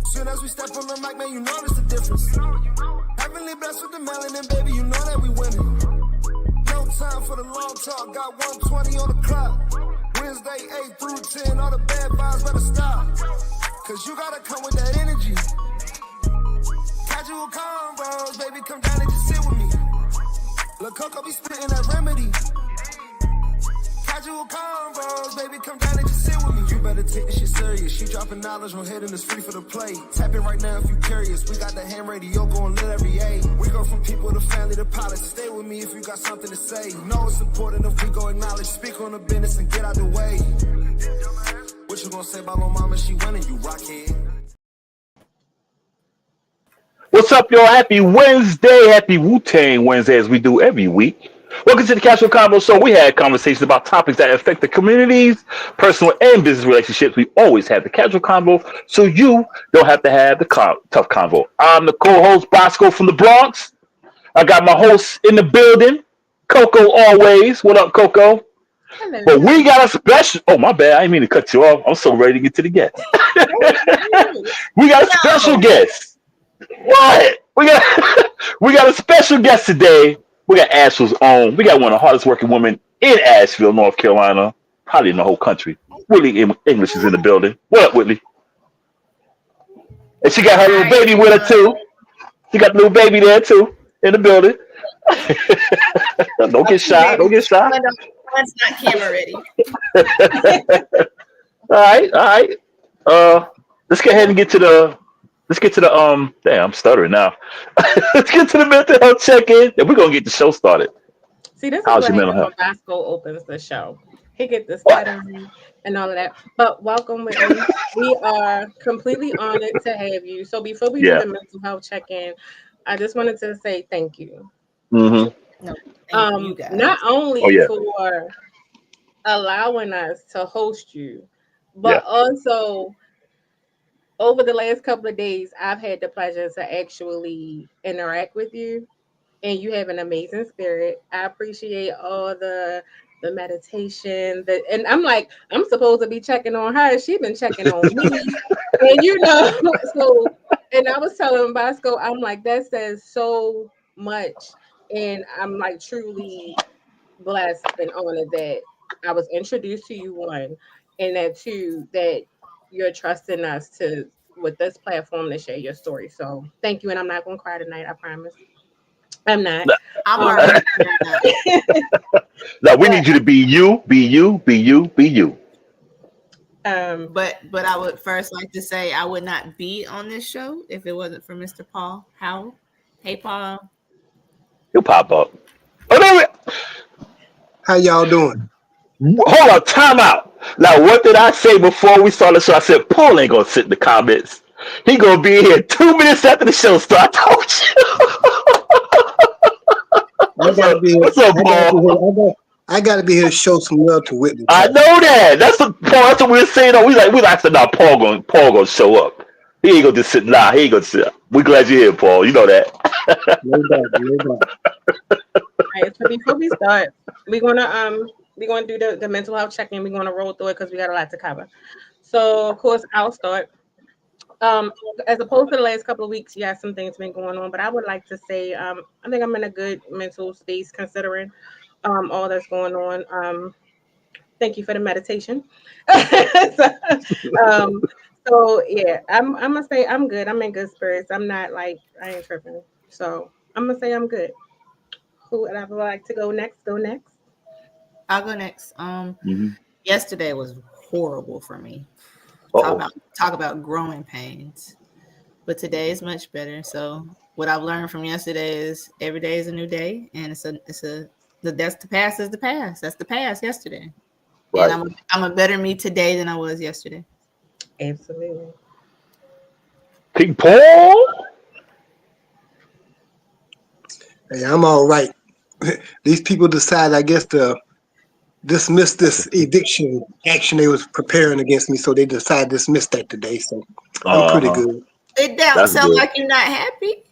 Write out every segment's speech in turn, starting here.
Soon as we step on the mic, man, you notice the difference. Heavenly blessed with the melanin, baby, you know that we winning. No time for the long talk, got 120 on the clock. Wednesday, 8 through 10, all the bad vibes better stop. Cause you gotta come with that energy. Casual combos, baby, come down and just sit with me. Lil' Coco be spitting that remedy. Casual combos, baby, come down and just sit with me. You better take this shit serious. She dropping knowledge on head and it's free for the play. Tap in right now if you curious. We got the ham radio going lit every day. We go from people to family to pilots. Stay with me if you got something to say. Know it's important if we go acknowledge. Speak on the business and get out the way. What you gonna say about my mama? She winning, you rockhead. What's up, y'all? Happy Wednesday. Happy Wu-Tang Wednesday, as we do every week. Welcome to the Casual Convo Show. We had conversations about topics that affect the communities, personal and business relationships. We always have the casual convo, so you don't have to have the tough convo. I'm the co-host, Bosco from the Bronx. I got my host in the building, Coco always. What up, Coco? Hello. But we got a special. Oh, my bad. I didn't mean to cut you off. I'm so ready to get to the guest. We got a special guest. What? We got a special guest today. We got Asheville's own. We got one of the hardest working women in Asheville, North Carolina, probably in the whole country. Whitley English is in the building. What up, Whitley? And she got her little baby with her too. She got the little baby there too in the building. Don't get shy. Don't get shy. That's not camera ready. All right. Let's go ahead and get to the. Let's get to the damn, I'm stuttering now. Let's get to the mental health check-in, and we're gonna get the show started. See, this How's is your what mental happens when Bosco opens the show. He gets the stuttering and all of that. But welcome, Whitney. We are completely honored to have you. So before we do the mental health check-in, I just wanted to say thank you. Mm-hmm. No, thank you guys. Not only for allowing us to host you, but also over the last couple of days, I've had the pleasure to actually interact with you, and you have an amazing spirit. I appreciate all the meditation, and I'm like, I'm supposed to be checking on her. She's been checking on me, and so. And I was telling Bosco, I'm like, that says so much, and I'm like truly blessed and honored that I was introduced to you, one, and that two, that you're trusting us with this platform to share your story. So thank you. And I'm not going to cry tonight. I promise. I'm not. I'm already. No, we need you to be you. But I would first like to say I would not be on this show if it wasn't for Mr. Paul Howell. Hey, Paul. He'll pop up. Oh, there we. How y'all doing? Hold on, time out. Now, what did I say before we started the show? I said, Paul ain't going to sit in the comments. He going to be here 2 minutes after the show starts. I told you. What's up, Paul? I got to be here to show some love to Whitney. I know that. That's what we were saying. We said, nah, Paul going to show up. He ain't going to just sit. Nah, he ain't going to sit. We're glad you're here, Paul. You know that. No doubt. All right, so before we start, we're going to do the mental health check-in. We're going to roll through it because we got a lot to cover. So, of course, I'll start. As opposed to the last couple of weeks, yes, some things been going on, but I would like to say I think I'm in a good mental space considering all that's going on. Thank you for the meditation. So yeah, I'm gonna say I'm good. I'm in good spirits. I'm not I ain't tripping. So I'm gonna say I'm good. Who would I like to go next? I'll go next. Yesterday was horrible for me. Talk about growing pains. But today is much better. So what I've learned from yesterday is every day is a new day, and that's the past is the past. That's the past yesterday. Right. And I'm a better me today than I was yesterday. Absolutely. King Paul. Hey, I'm all right. These people decide, I guess, to dismiss this eviction action they was preparing against me, so they decided to dismiss that today. So I'm pretty good. It don't sound like you're not happy.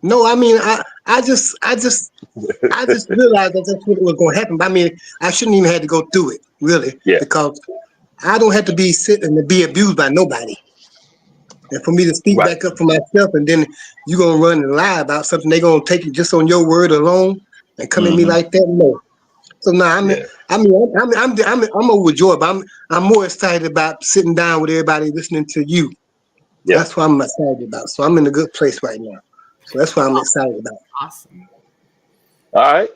No, I mean, I just realized that that's what was going to happen. But I mean, I shouldn't even have to go through it, really, because I don't have to be sitting and be abused by nobody. And for me to speak back up for myself, and then you gonna run and lie about something, they gonna take it just on your word alone and come at me like that. No. So now I'm overjoyed, but I'm more excited about sitting down with everybody listening to you. Yeah. That's what I'm excited about. So I'm in a good place right now. So that's what I'm excited about. Awesome. All right.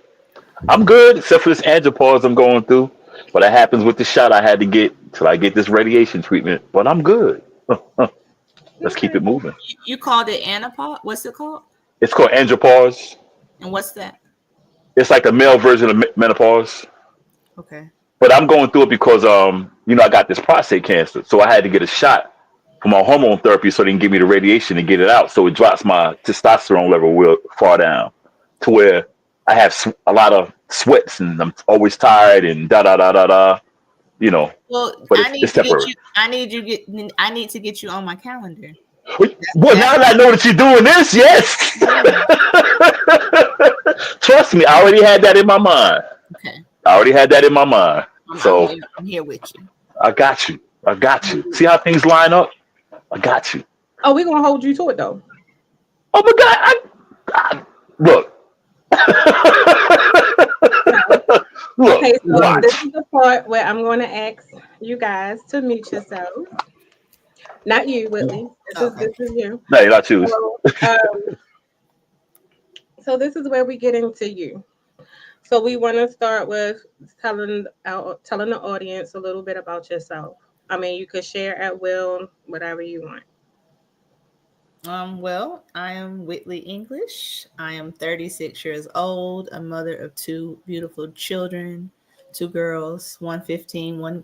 I'm good, except for this andropause I'm going through. But that happens with the shot I had to get till I get this radiation treatment. But I'm good. Let's keep it moving. You called it anapause? What's it called? It's called andropause. And what's that? It's like the male version of menopause. Okay. But I'm going through it because I got this prostate cancer. So I had to get a shot for my hormone therapy so they can give me the radiation to get it out. So it drops my testosterone level real far down to where I have a lot of sweats and I'm always tired and da da da da da. Well, but I need to get you on my calendar. Well, now that I know that you're doing this, yes. Trust me, I already had that in my mind. Okay. I already had that in my mind. I'm here with you. I got you. See how things line up? I got you. Oh, we're gonna hold you to it though. Oh my God! Look. Look. Okay, so watch. This is the part where I'm going to ask you guys to mute yourselves. Not you, Whitley. This is you. No, you're not you. So this is where we get into you. So we want to start with telling the audience a little bit about yourself. I mean, you could share at will, whatever you want. Well, I am Whitley English. I am 36 years old, a mother of 2 beautiful children, 2 girls, one 15, one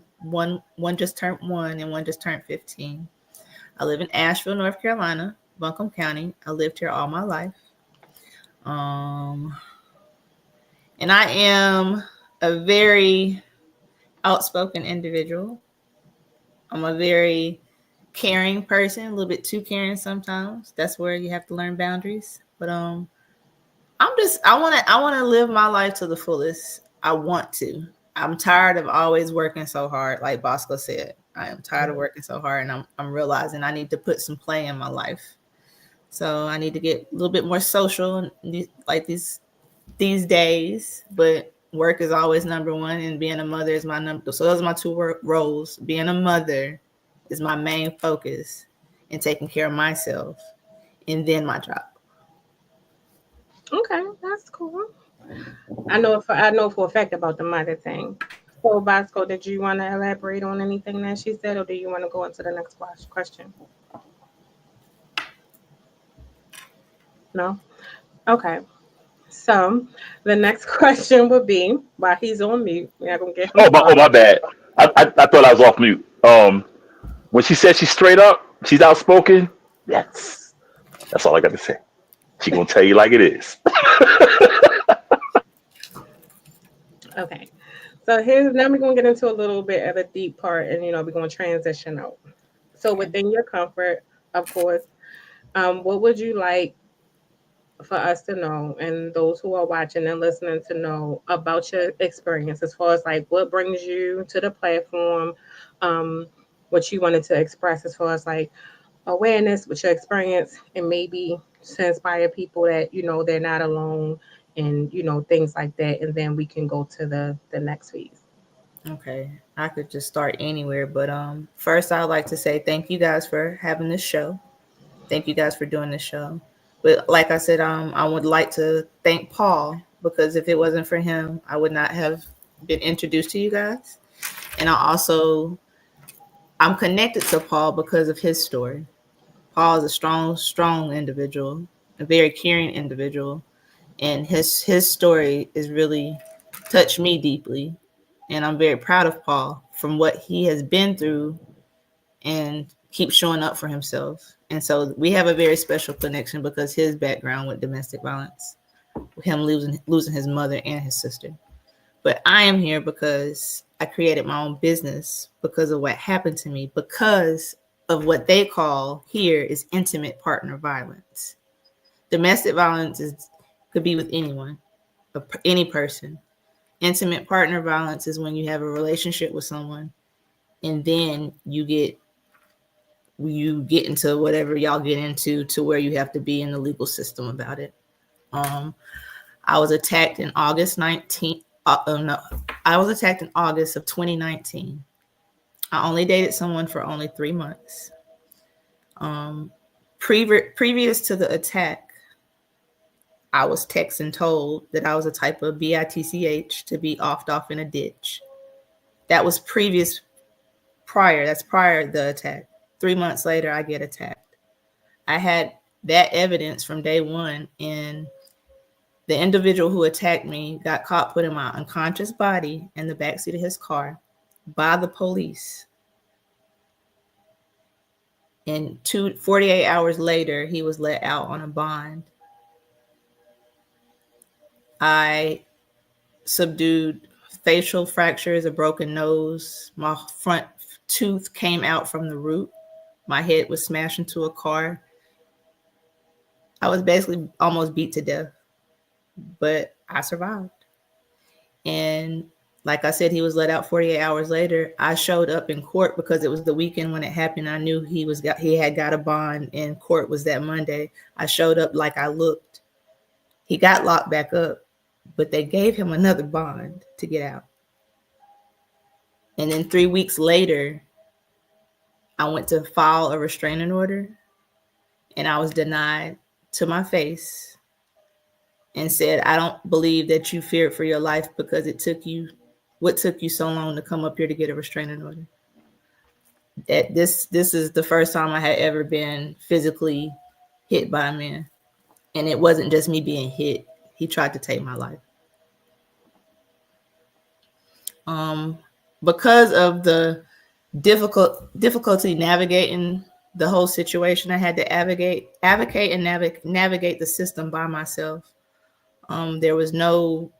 just turned 1, and one just turned 15. I live in Asheville, North Carolina, Buncombe County. I lived here all my life. And I am a very outspoken individual. I'm a very caring person, a little bit too caring sometimes. That's where you have to learn boundaries. But I want to live my life to the fullest. I want to. I'm tired of always working so hard, like Bosco said. I am tired of working so hard, and I'm realizing I need to put some play in my life. So I need to get a little bit more social, like these days. But work is always number one, and being a mother is my number. So those are my 2 roles. Being a mother is my main focus, and taking care of myself, and then my job. Okay, that's cool. I know for a fact about the mother thing. So, Bosco, did you want to elaborate on anything that she said, or do you want to go into the next question? No? Okay. So, the next question would be, while he's on mute, we're not going to get him. Oh, my bad. I thought I was off mute. When she said she's straight up, she's outspoken, that's all I got to say. She's going to tell you like it is. Okay. So now we're going to get into a little bit of a deep part, and, we're going to transition out. So within your comfort, of course, what would you like for us to know, and those who are watching and listening to know about your experience, as far as like what brings you to the platform, what you wanted to express as far as like awareness with your experience, and maybe to inspire people that, they're not alone, and things like that, and then we can go to the next phase. Okay, I could just start anywhere, but first I'd like to say thank you guys for having this show. Thank you guys for doing this show. But like I said, I would like to thank Paul, because if it wasn't for him, I would not have been introduced to you guys. And I'm connected to Paul because of his story. Paul is a strong individual, a very caring individual. And his story is really touched me deeply. And I'm very proud of Paul from what he has been through and keeps showing up for himself. And so we have a very special connection because his background with domestic violence, him losing his mother and his sister. But I am here because I created my own business because of what happened to me, because of what they call here is intimate partner violence. Domestic violence could be with anyone, any person. Intimate partner violence is when you have a relationship with someone and then you get you get into whatever y'all get into to where you have to be in the legal system about it. I was attacked in August 19th. I was attacked in August of 2019. I only dated someone for only 3 months. Previous to the attack, I was texted and told that I was a type of bitch to be offed off in a ditch. That was prior to the attack. 3 months later, I get attacked. I had that evidence from day one, and the individual who attacked me got caught putting my unconscious body in the backseat of his car by the police. And 48 hours later, he was let out on a bond. I subdued facial fractures, a broken nose. My front tooth came out from the root. My head was smashed into a car. I was basically almost beat to death, but I survived. And like I said, he was let out 48 hours later. I showed up in court because it was the weekend when it happened. I knew he had got a bond, and court was that Monday. I showed up like I looked. He got locked back up, but they gave him another bond to get out. And then 3 weeks later, I went to file a restraining order, and I was denied to my face and said, I don't believe that you feared for your life because what took you so long to come up here to get a restraining order? That this is the first time I had ever been physically hit by a man. And it wasn't just me being hit. He tried to take my life. Because of the difficulty navigating the whole situation, I had to advocate and navigate the system by myself. There was no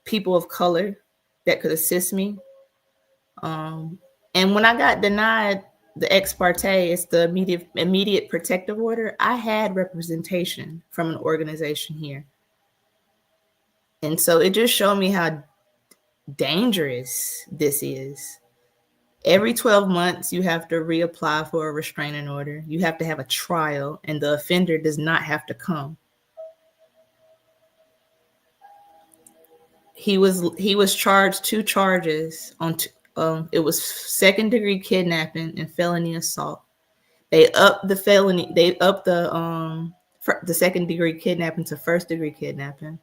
people of color that could assist me. And when I got denied the ex parte, it's the immediate protective order, I had representation from an organization here. And so it just showed me how dangerous this is. Every 12 months, you have to reapply for a restraining order. You have to have a trial, and the offender does not have to come. He was charged 2 charges on. It was second-degree kidnapping and felony assault. They upped the felony. They upped the second-degree kidnapping to first-degree kidnapping.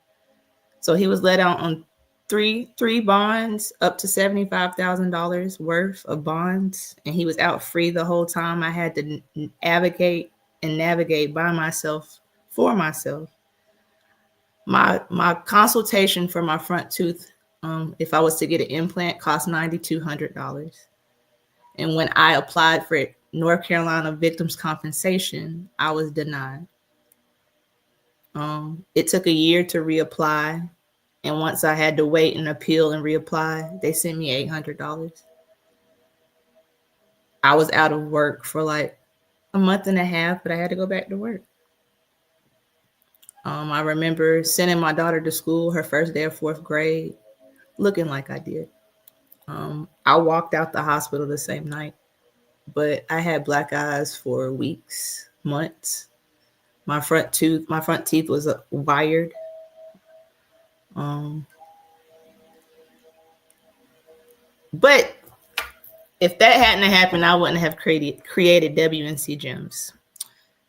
So he was let out on three bonds, up to $75,000 worth of bonds, and he was out free the whole time. I had to advocate and navigate by myself for myself. My consultation for my front tooth, if I was to get an implant, cost $9,200. And when I applied for North Carolina Victims Compensation, I was denied. It took a year to reapply. And once I had to wait and appeal and reapply, they sent me $800. I was out of work for like a month and a half, but I had to go back to work. I remember sending my daughter to school, her first day of 4th grade, looking like I did. I walked out the hospital the same night, but I had black eyes for weeks, months. My front teeth was wired. But if that hadn't happened, I wouldn't have created WNC Gems.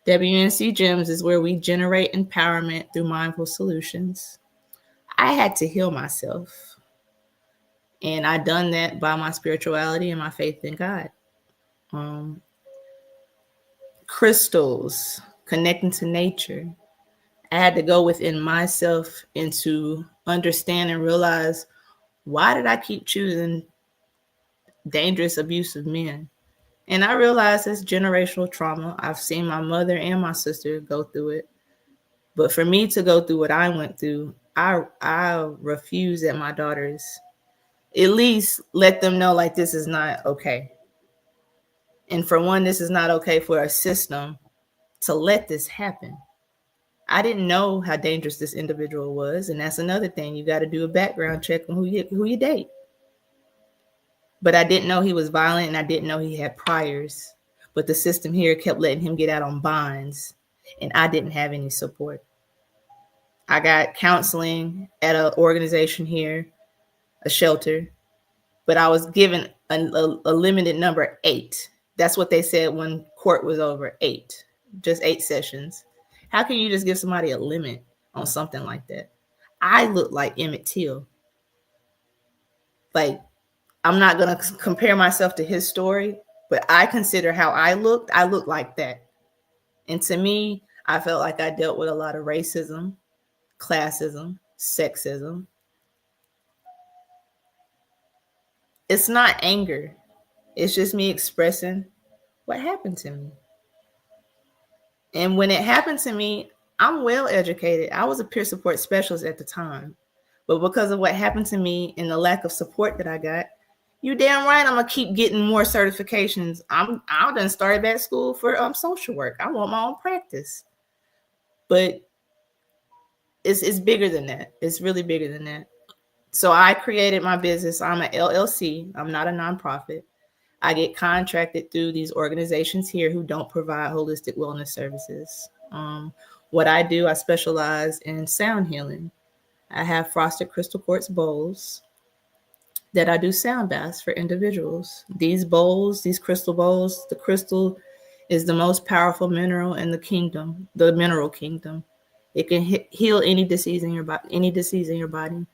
WNC Gems is where we generate empowerment through mindful solutions. I had to heal myself, and I done that by my spirituality and my faith in God. Crystals, connecting to nature. I had to go within myself and to understand and realize, why did I keep choosing dangerous, abusive men? And I realized it's generational trauma. I've seen my mother and my sister go through it. But for me to go through what I went through, I refuse that my daughters at least let them know, like, this is not okay. And for one, this is not okay for a system to let this happen. I didn't know how dangerous this individual was. And that's another thing. You got to do a background check on who you date. But I didn't know he was violent, and I didn't know he had priors. but the system here kept letting him get out on bonds, and I didn't have any support. I got counseling at an organization here, a shelter, but I was given a limited number, 8. That's what they said when court was over, 8, just 8 sessions. How can you just give somebody a limit on something like that? I look like Emmett Till. Like, I'm not going to compare myself to his story, but I consider how I looked like that. And to me, I felt like I dealt with a lot of racism, classism, sexism. It's not anger. It's just me expressing what happened to me. And when it happened to me, I'm well educated. I was a peer support specialist at the time. But because of what happened to me and the lack of support that I got, you damn right I'm gonna keep getting more certifications. I done started back school for social work. I want my own practice. But it's bigger than that. It's really bigger than that. So I created my business. I'm an LLC. I'm not a nonprofit. I get contracted through these organizations here who don't provide holistic wellness services. What I do, I specialize in sound healing. I have frosted crystal quartz bowls that I do sound baths for individuals. These bowls, these crystal bowls, the crystal is the most powerful mineral in the kingdom, the mineral kingdom. It can heal any disease in your body,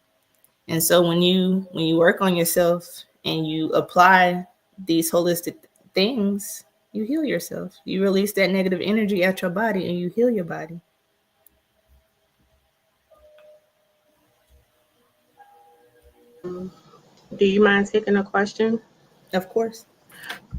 And so when you work on yourself and you apply these holistic things, you heal yourself. You release that negative energy out your body and you heal your body. Do you mind taking a question? Of course.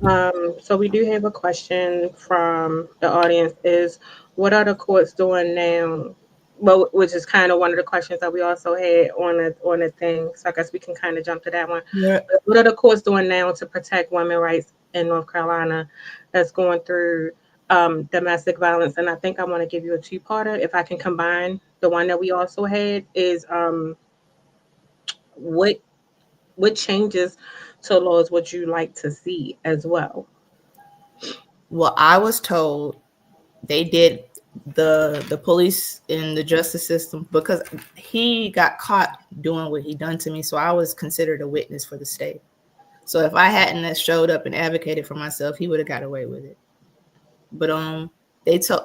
So we do have a question from the audience is, what are the courts doing now? Well, which is kind of one of the questions that we also had on the thing. So I guess we can kind of jump to that one. Yeah. What are the courts doing now to protect women's rights in North Carolina that's going through domestic violence? And I think I want to give you a 2-parter. If I can combine the one that we also had is what changes to laws would you like to see as well? Well, I was told they did the police in the justice system because he got caught doing what he done to me. So I was considered a witness for the state. So if I hadn't showed up and advocated for myself, he would have got away with it. But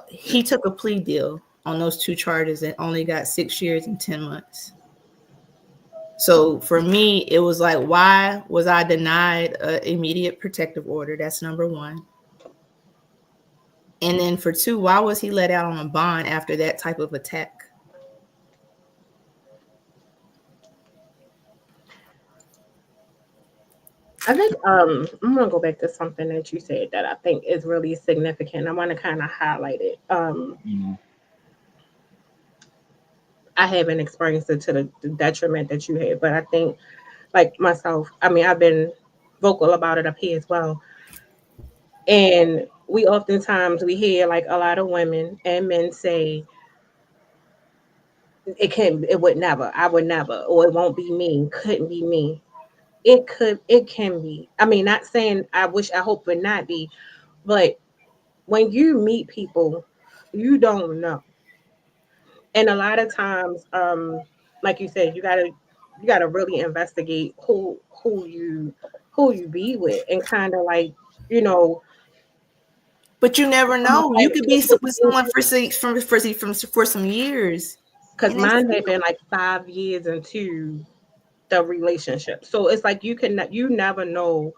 he took a plea deal on those 2 charges and only got 6 years and 10 months. So for me, it was like, why was I denied an immediate protective order? That's number 1. And then for 2, why was he let out on a bond after that type of attack? I think I'm gonna go back to something that you said that I think is really significant. I want to kind of highlight it. I haven't experienced it to the detriment that you had, but I think, like myself, I mean, I've been vocal about it up here as well. And we oftentimes we hear like a lot of women and men say, it would never, I would never, or it won't be me, couldn't be me. It can be. I mean, not saying I hope it not be, but when you meet people, you don't know. And a lot of times, like you said, you gotta really investigate who you be with and kind of like, you know. But you never know. You could be with someone for some years. Because mine had been like 5 years into the relationship. So it's like you never know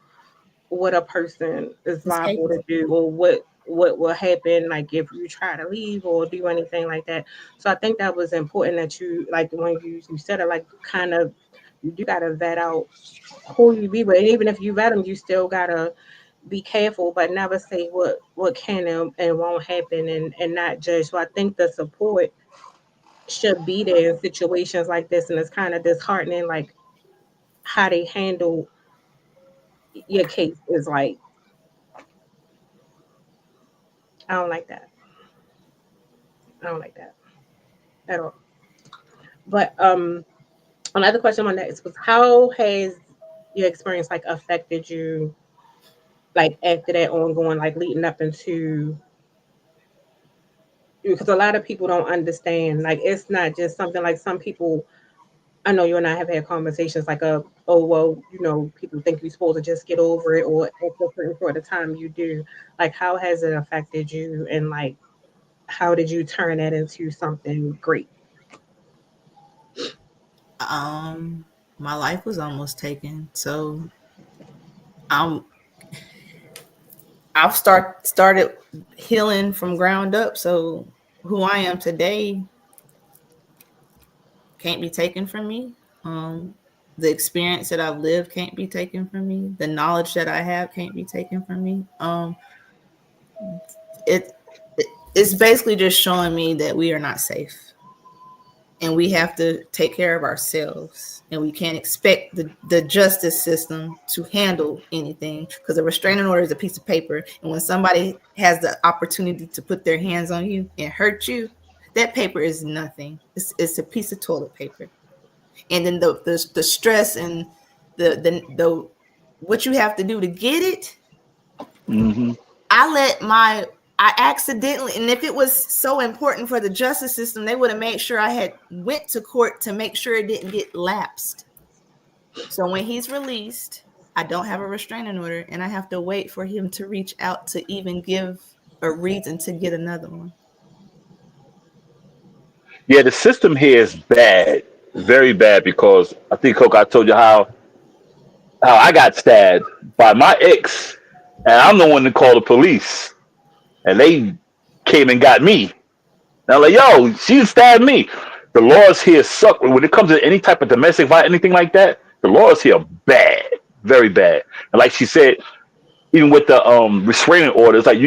what a person is liable to do or what will happen, like if you try to leave or do anything like that. So I think that was important that you, like when you said it, like kind of you do gotta vet out who you be with. And even if you vet them, you still gotta be careful, but never say what can and won't happen and not judge. So I think the support should be there in situations like this, and it's kind of disheartening, like how they handle your case is like, I don't like that. I don't like that at all. But another question on that was, how has your experience like affected you like after that ongoing, like leading up into, because a lot of people don't understand, like it's not just something like some people, I know you and I have had conversations like, oh, well, people think you're supposed to just get over it, or after a certain period of time you do. Like, how has it affected you, and like, how did you turn that into something great? My life was almost taken, so I've started healing from ground up. So who I am today can't be taken from me. The experience that I've lived can't be taken from me. The knowledge that I have can't be taken from me. It's basically just showing me that we are not safe, and we have to take care of ourselves, and we can't expect the justice system to handle anything, because a restraining order is a piece of paper, and when somebody has the opportunity to put their hands on you and hurt you, that paper is nothing. It's a piece of toilet paper. And then the stress and the what you have to do to get it. Mm-hmm. I accidentally, and if it was so important for the justice system, they would have made sure I had went to court to make sure it didn't get lapsed. So when he's released, I don't have a restraining order, and I have to wait for him to reach out to even give a reason to get another one. Yeah, the system here is bad, very bad, because I think, Coke, I told you how I got stabbed by my ex, and I'm the one that called the police, and they came and got me. And I'm like, yo, she stabbed me. The laws here suck. When it comes to any type of domestic violence, anything like that, the laws here are bad, very bad. And like she said, even with the restraining orders, like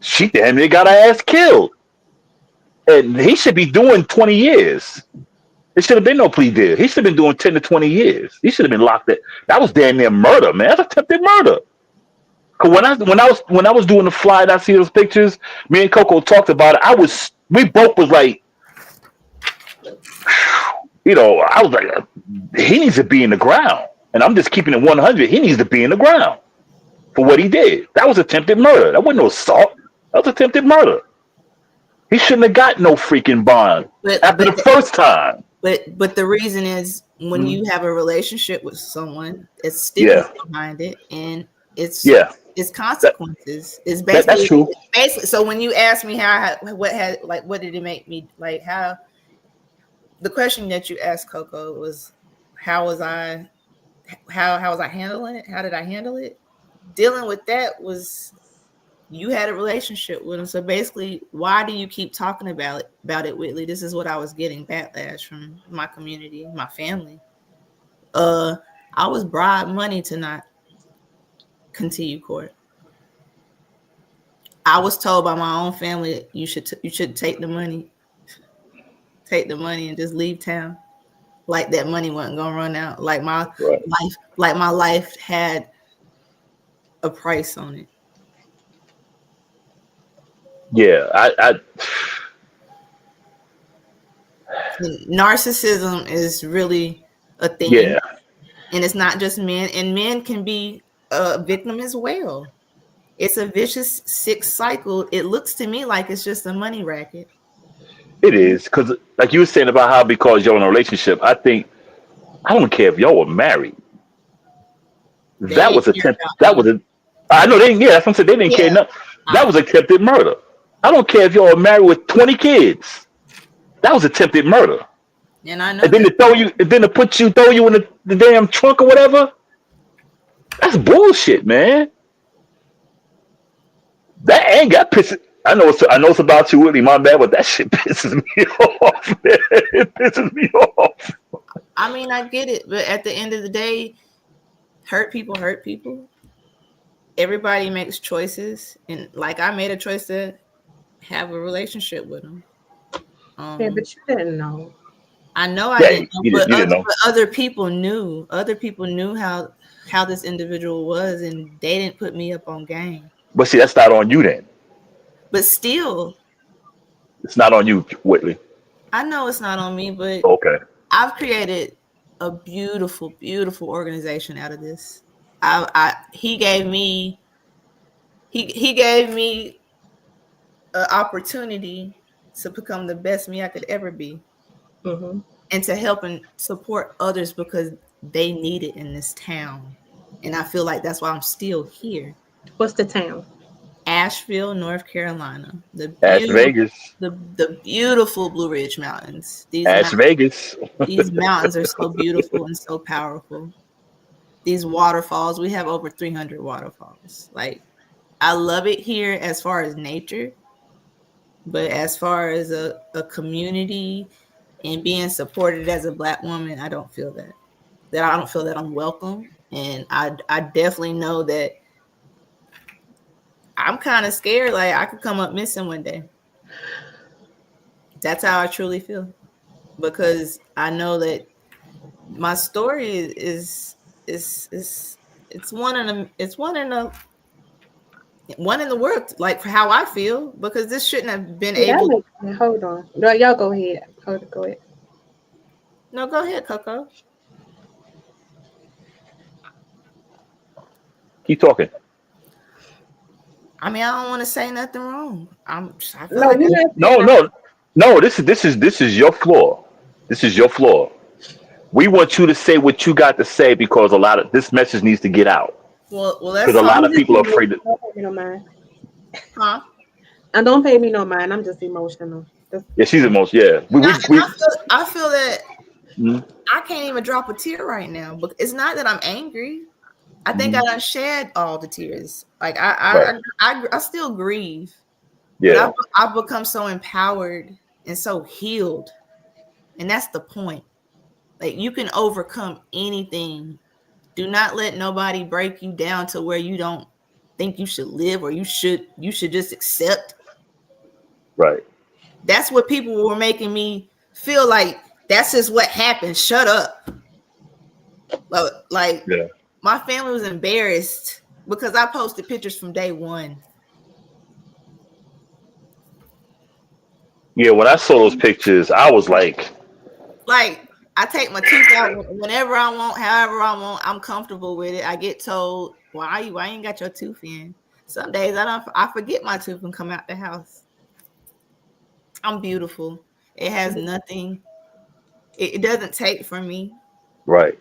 she damn near got her ass killed. And he should be doing 20 years. It should have been no plea deal. He should have been doing 10 to 20 years. He should have been locked up. That was damn near murder, man. That's attempted murder. Cause when I was doing the flight, I see those pictures. Me and Coco talked about it. We both was like, I was like, he needs to be in the ground. And I'm just keeping it 100. He needs to be in the ground for what he did. That was attempted murder. That wasn't no assault. That was attempted murder. He shouldn't have got no freaking bond after the first time. But the reason is, when you have a relationship with someone, it's stigma behind it, and it's consequences. It's basically that's true. Basically, so when you ask me what did it make me like, how, the question that you asked Coco was, how was I handling it? How did I handle it? Dealing with that was, you had a relationship with him, so basically, why do you keep talking about it, Whitley? This is what I was getting backlash from my community, my family. I was bribed money to not continue court. I was told by my own family, you should take the money and just leave town, like that money wasn't gonna run out, like my life had a price on it. Yeah, narcissism is really a thing. Yeah, and it's not just men, and men can be a victim as well. It's a vicious, sick cycle. It looks to me like it's just a money racket. it is, because like you were saying about how because you're in a relationship, I don't care if y'all were married. That was I know they didn't. Yeah, that's what I'm saying. They didn't care enough. That was attempted murder. I don't care if y'all were married with 20 kids. That was attempted murder. And I know. And then to throw you in the damn trunk or whatever. That's bullshit, man. That ain't got pissing. I know it's about you, Whitley. My bad, but that shit pisses me off, man. It pisses me off. I mean, I get it, but at the end of the day, hurt people. Everybody makes choices, and like, I made a choice to have a relationship with him. Yeah, but you didn't know. I know I didn't know, but other people knew. Other people knew how this individual was, and they didn't put me up on game. But see, that's not on you then. But still, it's not on you, Whitley. I know it's not on me, but okay. I've created a beautiful, beautiful organization out of this. He gave me he gave me an opportunity to become the best me I could ever be, and to help and support others because they need it in this town. And I feel like that's why I'm still here. What's the town? Asheville, North Carolina. Vegas. The beautiful Blue Ridge Mountains. Vegas. These mountains are so beautiful and so powerful. These waterfalls, we have over 300 waterfalls. Like, I love it here as far as nature, but as far as a community and being supported as a Black woman, I don't feel that. I don't feel that I'm welcome. And I definitely know that I'm kind of scared. Like, I could come up missing one day. That's how I truly feel, because I know that my story is one in the world, like, for how I feel, because this shouldn't have been able. Hold on, no, y'all go ahead. Go ahead. No, go ahead, Coco. Keep talking. I mean, I don't want to say nothing wrong. No. This is your floor. This is your floor. We want you to say what you got to say, because a lot of this message needs to get out. Well, because a lot of people are afraid to. Don't pay me no mind. Huh? And don't pay me no mind. I'm just emotional. Yeah, she's emotional. Yeah, I feel that I can't even drop a tear right now. But it's not that I'm angry. I think I done shed all the tears. Like, I still grieve. Yeah. But I've become so empowered and so healed, and that's the point. Like, you can overcome anything. Do not let nobody break you down to where you don't think you should live, or you should just accept. Right. That's what people were making me feel like. That's just what happened. Shut up. Like, yeah. My family was embarrassed because I posted pictures from day one. Yeah, when I saw those pictures, I was like, I take my tooth out whenever I want, however I want. I'm comfortable with it. I get told, why you ain't got your tooth in? Some days I forget my tooth and come out the house. I'm beautiful. It has nothing. It doesn't take from me. Right.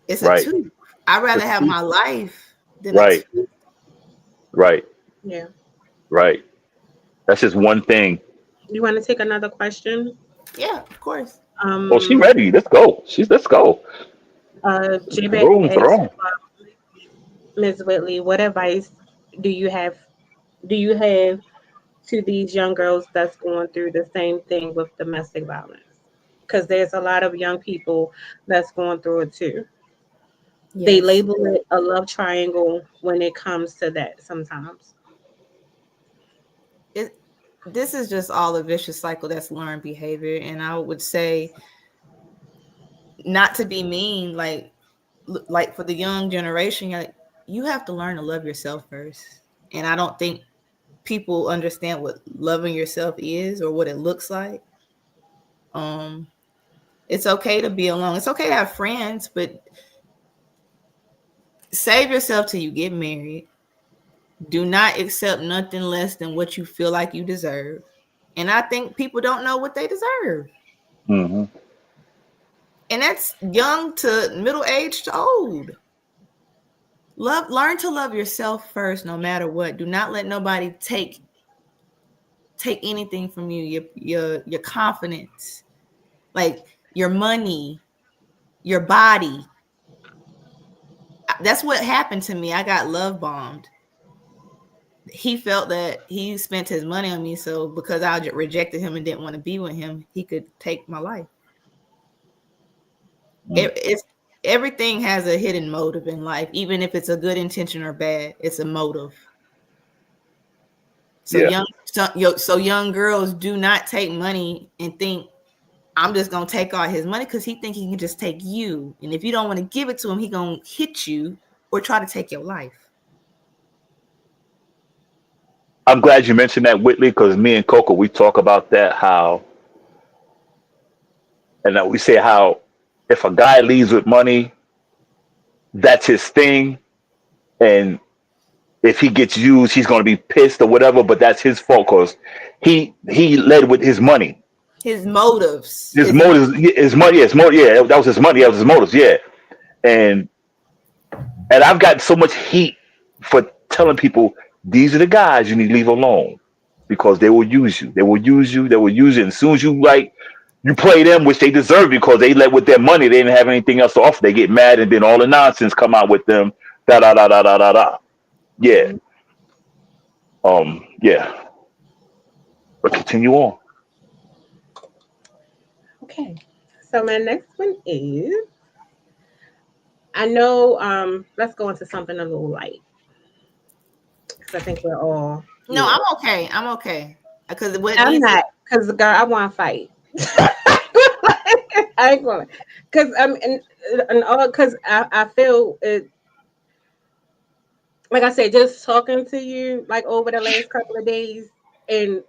It's a tooth. I'd rather have my life than a tooth. Right. Yeah. Right. That's just one thing. You want to take another question? Yeah, of course. Oh, she's ready. Let's go. Let's go. Ms. Whitley, what advice do you have to these young girls that's going through the same thing with domestic violence? Because there's a lot of young people that's going through it too. Yes. They label it a love triangle when it comes to that sometimes. This is just all a vicious cycle that's learned behavior. And I would say, not to be mean, like for the young generation, you have to learn to love yourself first. And I don't think people understand what loving yourself is or what it looks like. It's okay to be alone. It's okay to have friends, but save yourself till you get married. Do not accept nothing less than what you feel like you deserve. And I think people don't know what they deserve. Mm-hmm. And that's young to middle-aged to old. Learn to love yourself first, no matter what. Do not let nobody take anything from you. Your confidence, like your money, your body. That's what happened to me. I got love bombed. He felt that he spent his money on me, so because I rejected him and didn't want to be with him, he could take my life. It's everything has a hidden motive in life, even if it's a good intention or bad. It's a motive. So young girls do not take money and think, I'm just gonna take all his money, because he think he can just take you, and if you don't want to give it to him, he gonna hit you or try to take your life. I'm glad you mentioned that, Whitley, because me and Coco, we talk about that, and we say how if a guy leaves with money, that's his thing. And if he gets used, he's going to be pissed or whatever. But that's his fault because he led with his money. His motives. His motives. His money. Yes, yeah. That was his money. That was his motives. Yeah, and I've got so much heat for telling people these are the guys you need to leave alone because they will use you. They will use you. They will use it. And as soon as you you play them, which they deserve because they led with their money. They didn't have anything else to offer. They get mad, and then all the nonsense come out with them. Da da da da da da da. Yeah. Yeah. But continue on. Okay. So my next one is, I know. Let's go into something a little light. Because I think we're all. No, I'm okay. I'm okay. Because I'm not. Because girl, I want to fight. I ain't going. Because because I feel it. Like I said, just talking to you like over the last couple of days, and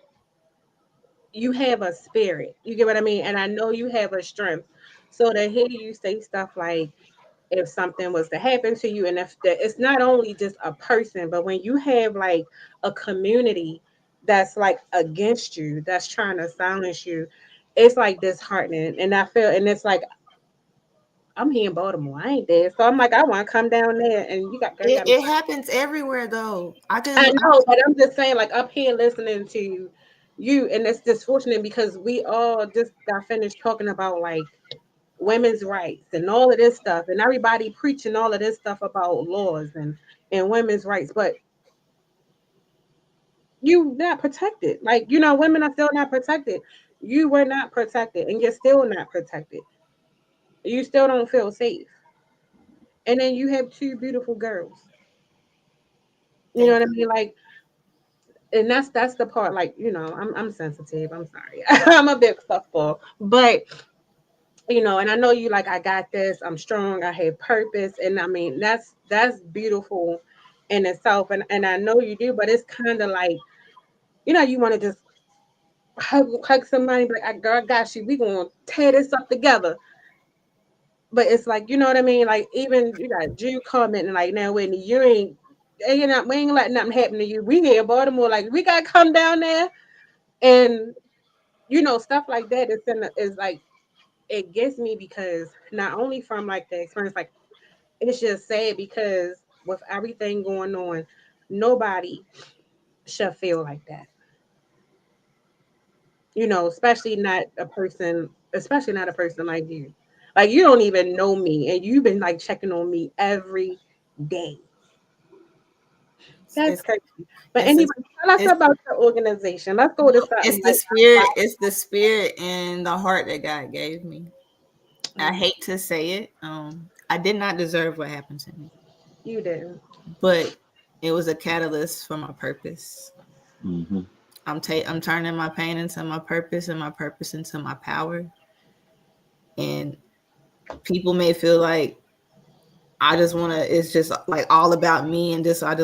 you have a spirit. You get what I mean? And I know you have a strength. So to hear you say stuff like, if something was to happen to you, and if it's not only just a person, but when you have like a community that's like against you, that's trying to silence you, it's like disheartening. And I feel, and it's like, I'm here in Baltimore, I ain't there, so I'm like, I want to come down there, and you got it happens everywhere though. I know, but I'm just saying, like up here listening to you, and it's disfortunate because we all just got finished talking about like women's rights and all of this stuff, and everybody preaching all of this stuff about laws and women's rights, but you not protected. Like, women are still not protected. You were not protected, and you're still not protected. You still don't feel safe. And then you have two beautiful girls. You know what I mean? Like, and that's the part, like, I'm sensitive. I'm sorry. I'm a bit stuffball. But and I know you like, I got this, I'm strong, I have purpose. And I mean, that's beautiful in itself. And I know you do, but it's kind of like, you want to just hug somebody, like, girl, I got you. We gonna tear this up together. But it's like, you know what I mean? Like, even you got Drew commenting like, now Whitney, we ain't letting nothing happen to you. We here in Baltimore, like, we gotta come down there. And stuff like that is like, it gets me because not only from like the experience, like, it's just sad because with everything going on, nobody should feel like that. Especially not a person like you. Like, you don't even know me, and you've been like checking on me every day. That's crazy. But anyway, tell us about the organization. Let's go to something. It's the spirit. It's the spirit and the heart that God gave me. I hate to say it. I did not deserve what happened to me. You didn't. But it was a catalyst for my purpose. Mm-hmm. I'm turning my pain into my purpose and my purpose into my power. And people may feel like it's just like all about me, and I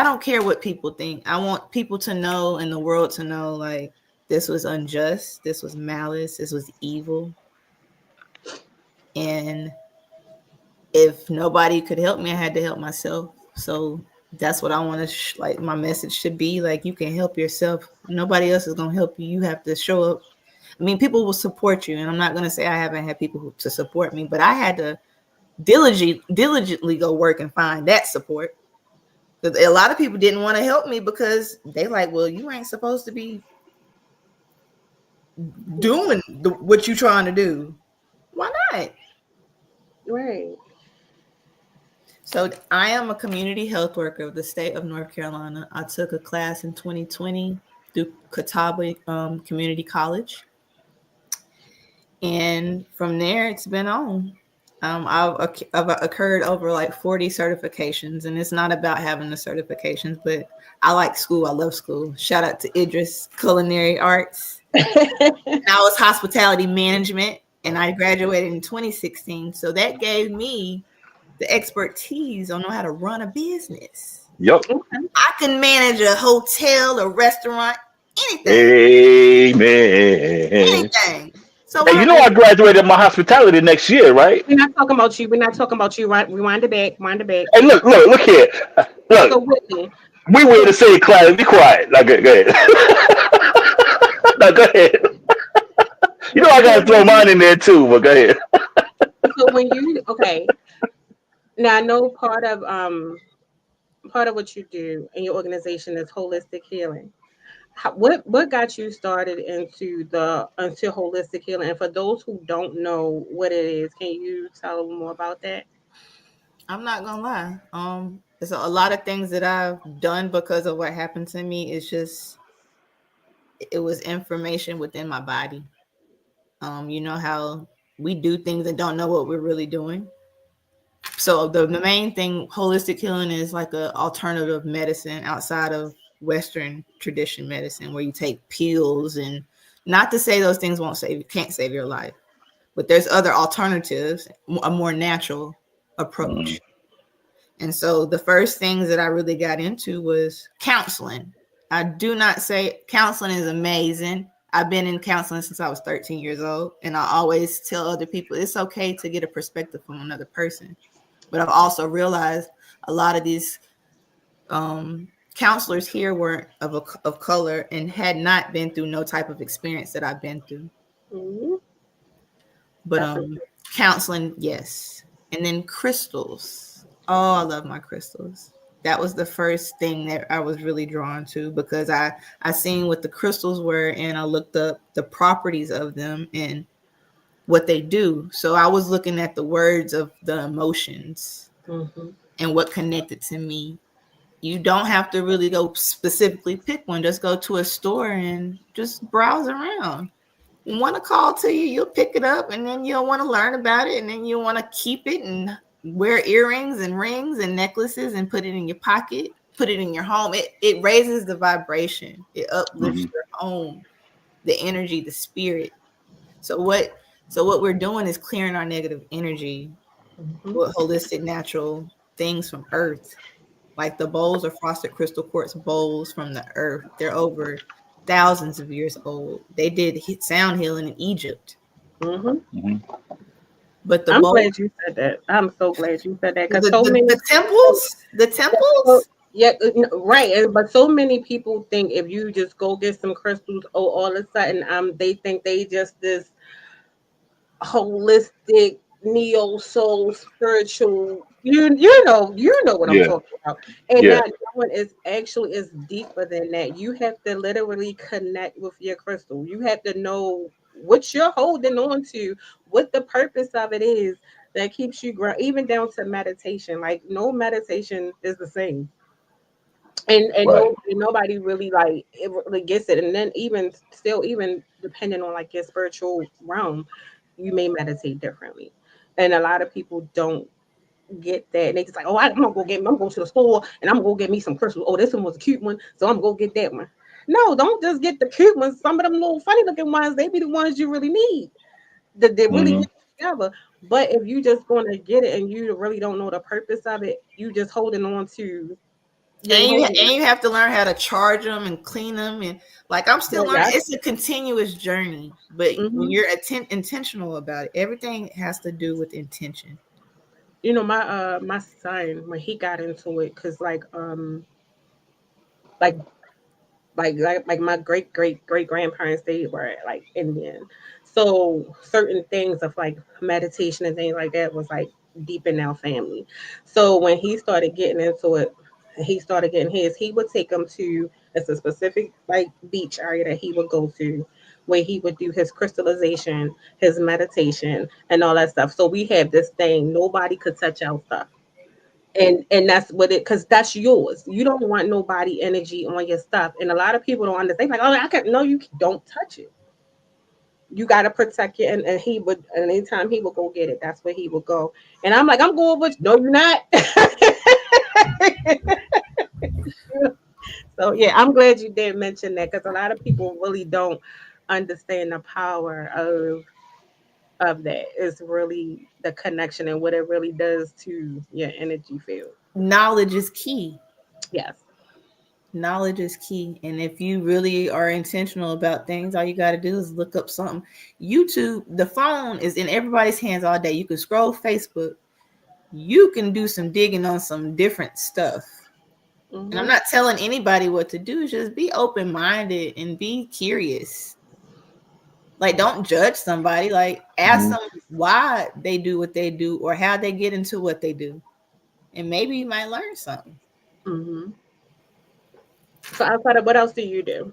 don't care what people think. I want people to know and the world to know, like, this was unjust, this was malice, this was evil. And if nobody could help me, I had to help myself. So that's what I want to like my message should be. Like, you can help yourself. Nobody else is going to help you. You have to show up. I mean, people will support you, and I'm not going to say I haven't had people to support me, but I had to diligently go work and find that support. Because a lot of people didn't want to help me because they like, well, you ain't supposed to be doing what you're trying to do. Why not? Right. So I am a community health worker of the state of North Carolina. I took a class in 2020 through Catawba Community College. And from there, it's been on. I've occurred over like 40 certifications, and it's not about having the certifications, but I like school. I love school. Shout out to Idris Culinary Arts. And I was hospitality management, and I graduated in 2016. So that gave me the expertise on how to run a business. Yep. I can manage a hotel, a restaurant, anything. Amen. Anything. So hey, I graduated my hospitality next year, right? We're not talking about you. Rewind it back. Hey, look here. Look, So Whitney, we were to say it quiet. Be quiet. Like, go ahead. No, go ahead. You know I so gotta throw mine in there too, but go ahead. when you okay, now I know part of what you do in your organization is holistic healing. What got you started into holistic healing? And for those who don't know what it is, can you tell them more about that? I'm not gonna lie. There's a lot of things that I've done because of what happened to me. It's just it was information within my body. You know how we do things and don't know what we're really doing. So the main thing, holistic healing is like an alternative medicine outside of Western tradition medicine, where you take pills, and not to say those things can't save your life, but there's other alternatives, a more natural approach. And so the first things that I really got into was counseling. I do not say counseling is amazing. I've been in counseling since I was 13 years old, and I always tell other people it's okay to get a perspective from another person. But I've also realized a lot of these counselors here weren't of color and had not been through no type of experience that I've been through. Mm-hmm. But counseling, yes. And then crystals. Oh, I love my crystals. That was the first thing that I was really drawn to, because I seen what the crystals were, and I looked up the properties of them and what they do. So I was looking at the words of the emotions and what connected to me. You don't have to really go specifically pick one. Just go to a store and just browse around. Want to call to you, you'll pick it up, and then you'll want to learn about it, and then you want to keep it and wear earrings and rings and necklaces and put it in your pocket, put it in your home. It raises the vibration. It uplifts your home, the energy, the spirit. So what we're doing is clearing our negative energy with holistic natural things from earth. Like the bowls are frosted crystal quartz bowls from the earth. They're over thousands of years old. They did sound healing in Egypt. But I'm glad you said that. I'm so glad you said that, because the temples. Yeah, right. But so many people think if you just go get some crystals, all of a sudden, they think they just this holistic neo soul spiritual. You know what I'm talking about. And that one is deeper than that. You have to literally connect with your crystal. You have to know what you're holding on to, what the purpose of it is that keeps you grounded, even down to meditation. Like no meditation is the same. And nobody really like it really gets it. And then even depending on like your spiritual realm, you may meditate differently. And a lot of people don't get that. And they just like, oh, I'm gonna go to the store and I'm gonna go get me some crystals. Oh, this one was a cute one, so I'm gonna go get that one. No, don't just get the cute ones. Some of them little funny looking ones, they be the ones you really need. That they really get together. But if you just gonna get it and you really don't know the purpose of it, you just holding on to. And you have to learn how to charge them and clean them, and like I'm still learning. It's a continuous journey, but when you're intentional about it, everything has to do with intention. You know, my son, when he got into it, because like my great grandparents, they were like Indian, so certain things of like meditation and things like that was like deep in our family. So when he started getting into it, he started getting he would take him to a specific like beach area that he would go to, where he would do his crystallization, his meditation, and all that stuff. So we have this thing, nobody could touch our stuff. And that's what it, because that's yours. You don't want nobody energy on your stuff. And a lot of people don't understand, like, oh, I can no, you don't touch it. You got to protect it. And he would, and anytime he would go get it, that's where he would go. And I'm like, I'm going with you. No, you're not. So yeah, I'm glad you did mention that, because a lot of people really don't understand the power of that. It's really the connection and what it really does to your energy field. Knowledge is key. Yes. Knowledge is key. And if you really are intentional about things, all you got to do is look up something. YouTube, the phone is in everybody's hands all day. You can scroll Facebook. You can do some digging on some different stuff. And I'm not telling anybody what to do. Just be open-minded and be curious. Like, don't judge somebody. Like, ask them why they do what they do or how they get into what they do. And maybe you might learn something. So outside of, what else do you do?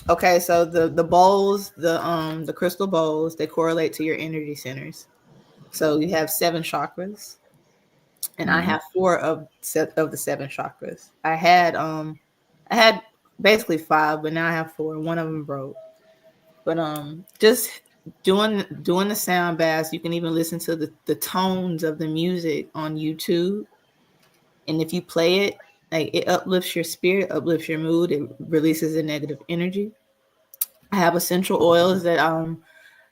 Okay, so the bowls, the crystal bowls, they correlate to your energy centers. So you have 7 chakras, and I have 4 of the 7 chakras. I had basically 5, but now I have 4. One of them broke. But just doing the sound baths. You can even listen to the tones of the music on YouTube, and if you play it, like, it uplifts your spirit, uplifts your mood, it releases the negative energy. I have essential oils that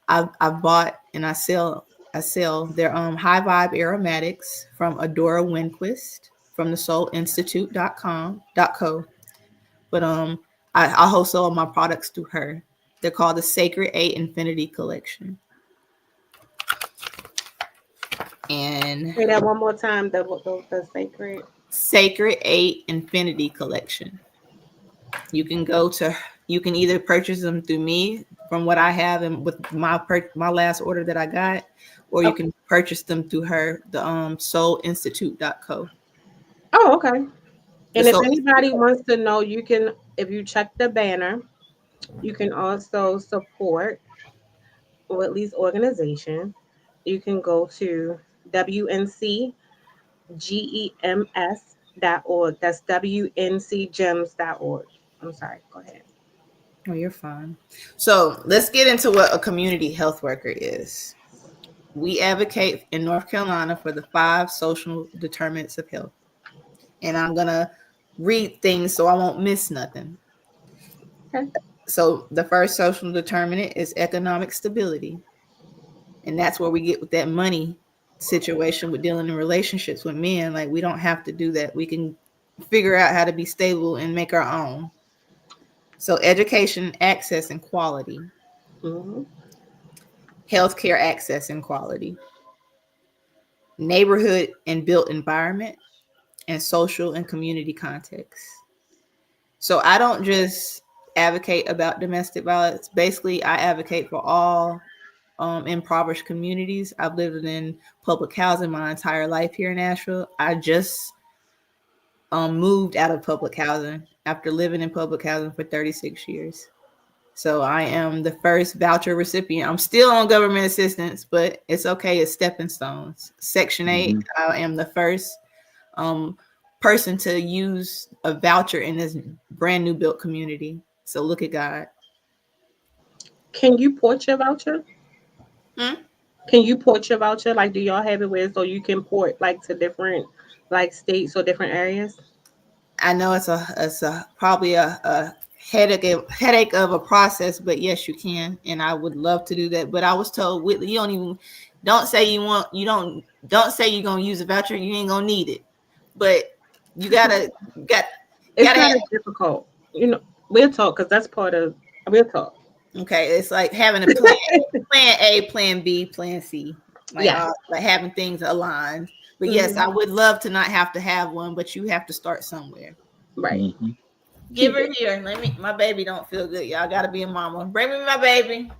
I've bought and I sell. They're high vibe aromatics from Adora Winquist from the soulinstitute.co. But I wholesale all my products through her. They're called the Sacred 8 Infinity Collection. And say that one more time. The Sacred 8 Infinity Collection. You can either purchase them through me from what I have and with my last order that I got, or you can purchase them through her, the soulinstitute.co. Oh, okay. And if anybody wants to know, you can, if you check the banner, you can also support Whitley's organization. You can go to WNCGEMS.org. That's WNCGEMS.org. I'm sorry. Go ahead. Oh, you're fine. So let's get into what a community health worker is. We advocate in North Carolina for the 5 social determinants of health. And I'm going to read things so I won't miss nothing. Okay. So the first social determinant is economic stability. And that's where we get with that money situation with dealing in relationships with men. Like, we don't have to do that. We can figure out how to be stable and make our own. So education, access, and quality. Healthcare access and quality. Neighborhood and built environment, and social and community context. So I don't just advocate about domestic violence. Basically, I advocate for all impoverished communities. I've lived in public housing my entire life here in Nashville. I just moved out of public housing after living in public housing for 36 years. So I am the first voucher recipient. I'm still on government assistance, but it's okay. It's stepping stones. Section 8, I am the first person to use a voucher in this brand new built community. So look at God. Can you port your voucher? Can you port your voucher? Like, do y'all have it where so you can port like to different like states or different areas? I know it's probably a headache of a process, but yes, you can, and I would love to do that. But I was told, Whitley, don't say you're gonna use a voucher. You ain't gonna need it, but you gotta. It's not as difficult, We'll talk because that's part of. We'll talk. Okay, it's like having a plan, plan A, plan B, plan C. Like having things aligned. But yes, I would love to not have to have one, but you have to start somewhere. Right. Give her here. My baby don't feel good. Y'all gotta be a mama. Bring me my baby,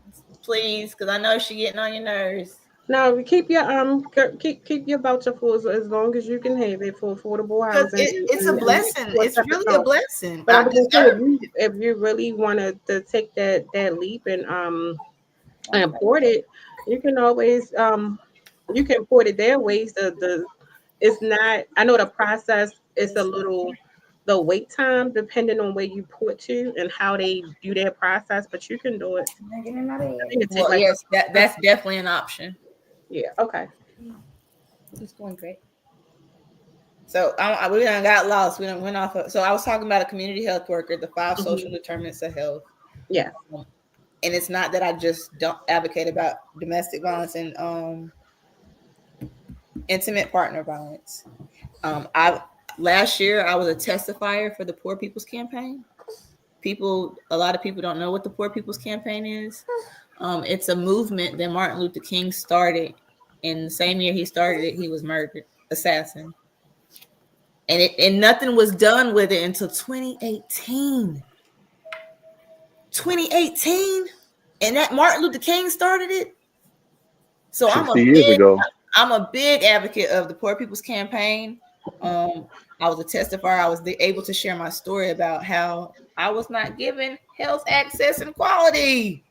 please, because I know she getting on your nerves. No, keep your keep your voucher for as long as you can have it for affordable housing. It's a blessing. It's really a blessing. But I was just saying, if you really wanted to take that leap and import it, you can always you can import it their ways. It's not. I know the process is a little. The wait time, depending on where you port to and how they do their process, but you can do it. Well, yes, that's definitely an option. Yeah. Okay. It's going great. So we done got lost. We done went off. So I was talking about a community health worker, the 5 social determinants of health. Yeah. And it's not that I just don't advocate about domestic violence and intimate partner violence. Last year, I was a testifier for the Poor People's Campaign. A lot of people don't know what the Poor People's Campaign is. It's a movement that Martin Luther King started. In the same year he started it, he was murdered, assassin. and nothing was done with it until 2018. 2018, and that Martin Luther King started it. So 60 years ago. I'm a big advocate of the Poor People's Campaign. I was a testifier. I was able to share my story about how I was not given health access and quality.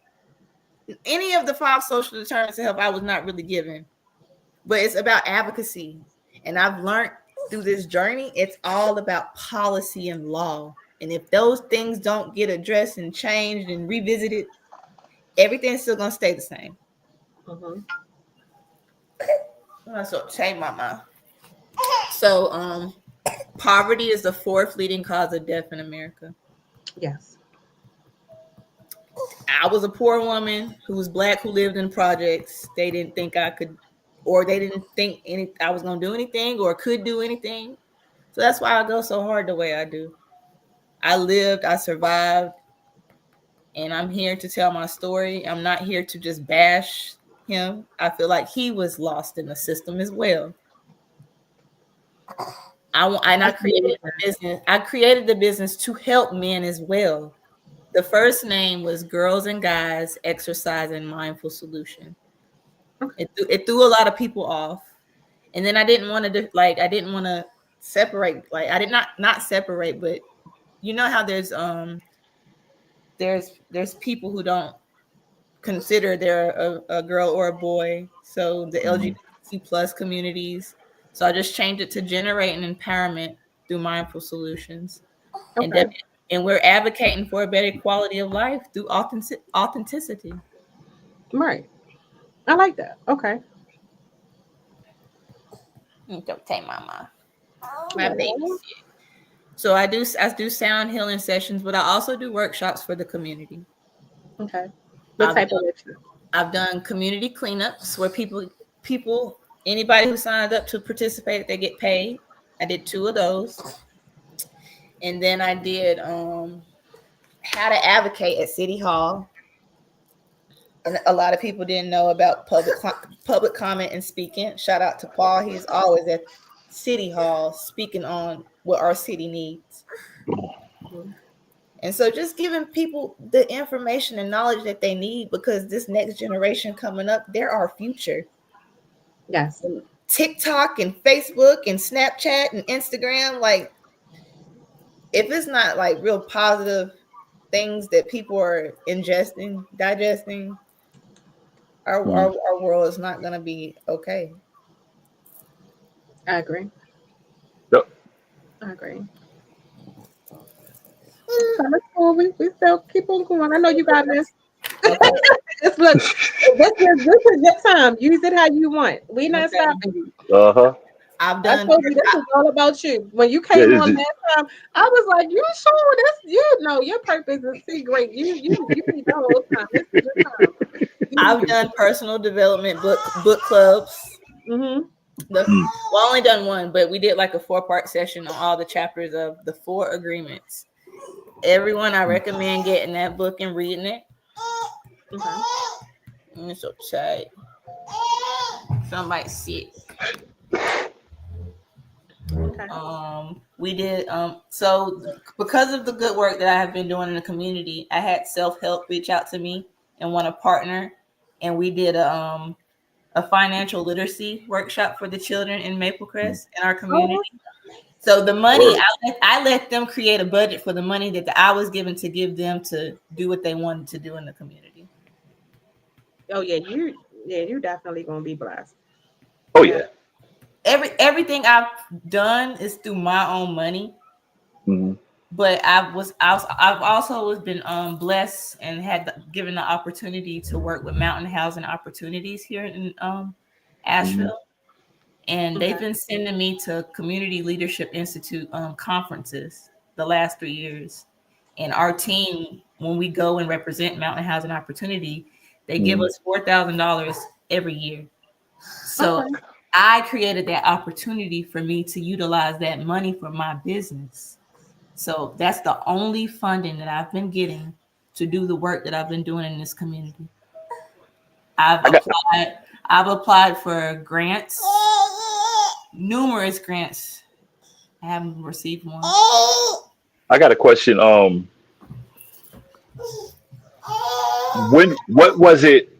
Any of the 5 social determinants of health, I was not really given. But it's about advocacy. And I've learned through this journey, it's all about policy and law. And if those things don't get addressed and changed and revisited, everything's still going to stay the same. Mm-hmm. So change my mind. So poverty is the 4th leading cause of death in America. Yes. I was a poor woman who was Black, who lived in projects. They didn't think I could, or they didn't think I was going to do anything or could do anything. So that's why I go so hard the way I do. I lived, I survived, and I'm here to tell my story. I'm not here to just bash him. I feel like he was lost in the system as well. I created the business. I created the business to help men as well. The first name was Girls and Guys Exercise and Mindful Solution. It threw a lot of people off, and then I didn't want to separate. Like I did not separate, but you know how there's people who don't consider they're a girl or a boy. So the LGBTQ plus communities. So I just changed it to generate an empowerment through mindful solutions. Okay. And we're advocating for a better quality of life through authenticity. Right. I like that. Okay. Don't take my baby. So I do sound healing sessions, but I also do workshops for the community. Okay. What type of workshop? I've done community cleanups where people, anybody who signed up to participate, they get paid. I did 2 of those. And then I did how to advocate at City Hall. And a lot of people didn't know about public comment and speaking. Shout out to Paul. He's always at City Hall speaking on what our city needs. And so just giving people the information and knowledge that they need, because this next generation coming up, they're our future. Yes. And TikTok and Facebook and Snapchat and Instagram, like if it's not like real positive things that people are ingesting, digesting, our world is not going to be okay. I agree. Yep. I agree. That's cool. We still keep on going. I know you got this. Look, this is your time. Use it how you want. We not stopping you. I've done. I told you this is all about you. When you came on that time, I was like, "You sure this? You know your purpose is see great. You need the whole time. This is your time." I've done personal development book clubs. Mm-hmm. Well, only done 1, but we did like a 4-part session on all the chapters of the 4 agreements. Everyone, I recommend getting that book and reading it. Okay. It's so tight. Somebody sick. Okay. We did so because of the good work that I have been doing in the community, I had self-help reach out to me and want to partner, and we did a financial literacy workshop for the children in Maple Crest in our community. So the money, I let them create a budget for the money that I was given to give them to do what they wanted to do in the community. Oh yeah, you're definitely gonna be blessed. Oh yeah. Everything I've done is through my own money. Mm-hmm. But I've also been blessed and had given the opportunity to work with Mountain Housing Opportunities here in Asheville. Mm-hmm. And they've been sending me to Community Leadership Institute conferences the last 3 years. And our team, when we go and represent Mountain Housing Opportunity, they give us $4,000 every year. So I created that opportunity for me to utilize that money for my business. So that's the only funding that I've been getting to do the work that I've been doing in this community. I've applied for grants, numerous grants I haven't received one. I got a question. What was it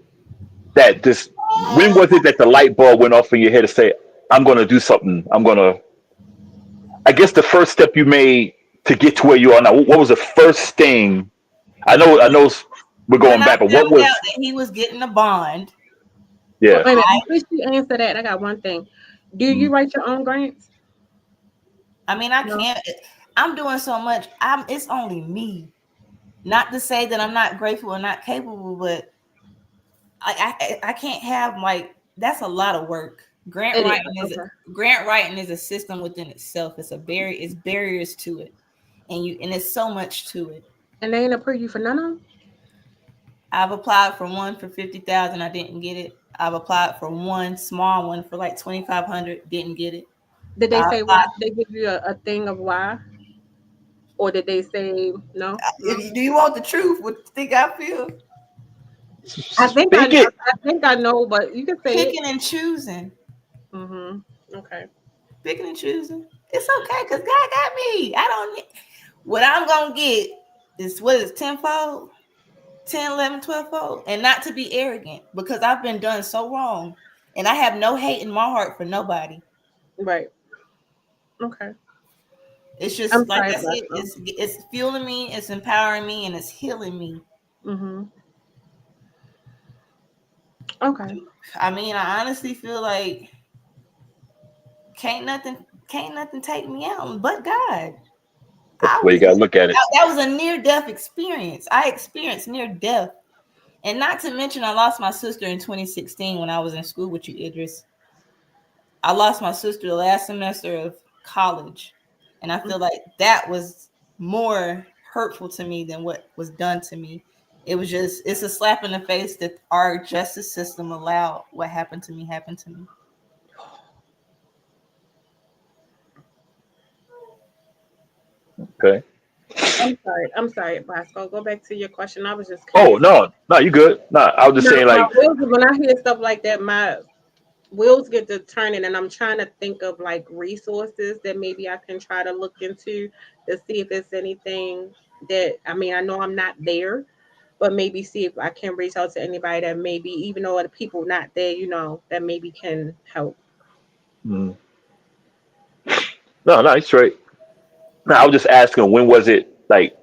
that this? When was it that the light bulb went off in your head to say, "I'm going to do something. I'm going to"? I guess the first step you made to get to where you are now. What was the first thing? I know. We're going back, but what found was? out that he was getting a bond. Yeah. Wait a minute. Before you answer that, I got one thing. Do you write your own grants? I mean, I can't. I'm doing so much. It's only me. Not to say that I'm not grateful or not capable, but I can't have like that's a lot of work. Grant writing is a system within itself. It's barriers to it, and it's so much to it. And they ain't approve you for none of them? I've applied for one for 50,000. I didn't get it. I've applied for one small one for like 2,500. Didn't get it. Did they say why? Did they give you a thing of why? Or did they say no? Do you want the truth? What you think I feel? I think I know, but you can say picking and choosing. Okay. Picking and choosing. It's okay because God got me. I don't. What I'm gonna get is what is tenfold, 10, 11, 12-fold, and not to be arrogant because I've been done so wrong, and I have no hate in my heart for nobody. Right. Okay. It's just like I said, it's fueling me, it's empowering me, and it's healing me. Okay. I mean, I honestly feel like can't nothing take me out but God. That's the way you gotta look at it. That was a near-death experience. I experienced near death, and not to mention, I lost my sister in 2016 when I was in school with you, Idris. I lost my sister the last semester of college. And I feel like that was more hurtful to me than what was done to me. It's a slap in the face that our justice system allowed what happened to me happen to me. Okay. I'm sorry, Bosco. Go back to your question. I was just curious. Oh, no, you good. No, I was just saying like when I hear stuff like that, my wheels get to turning, and I'm trying to think of like resources that maybe I can try to look into to see if it's anything that I know I'm not there, but maybe see if I can reach out to anybody that maybe even though the people not there, that maybe can help. No, it's straight. No, I was just asking when was it like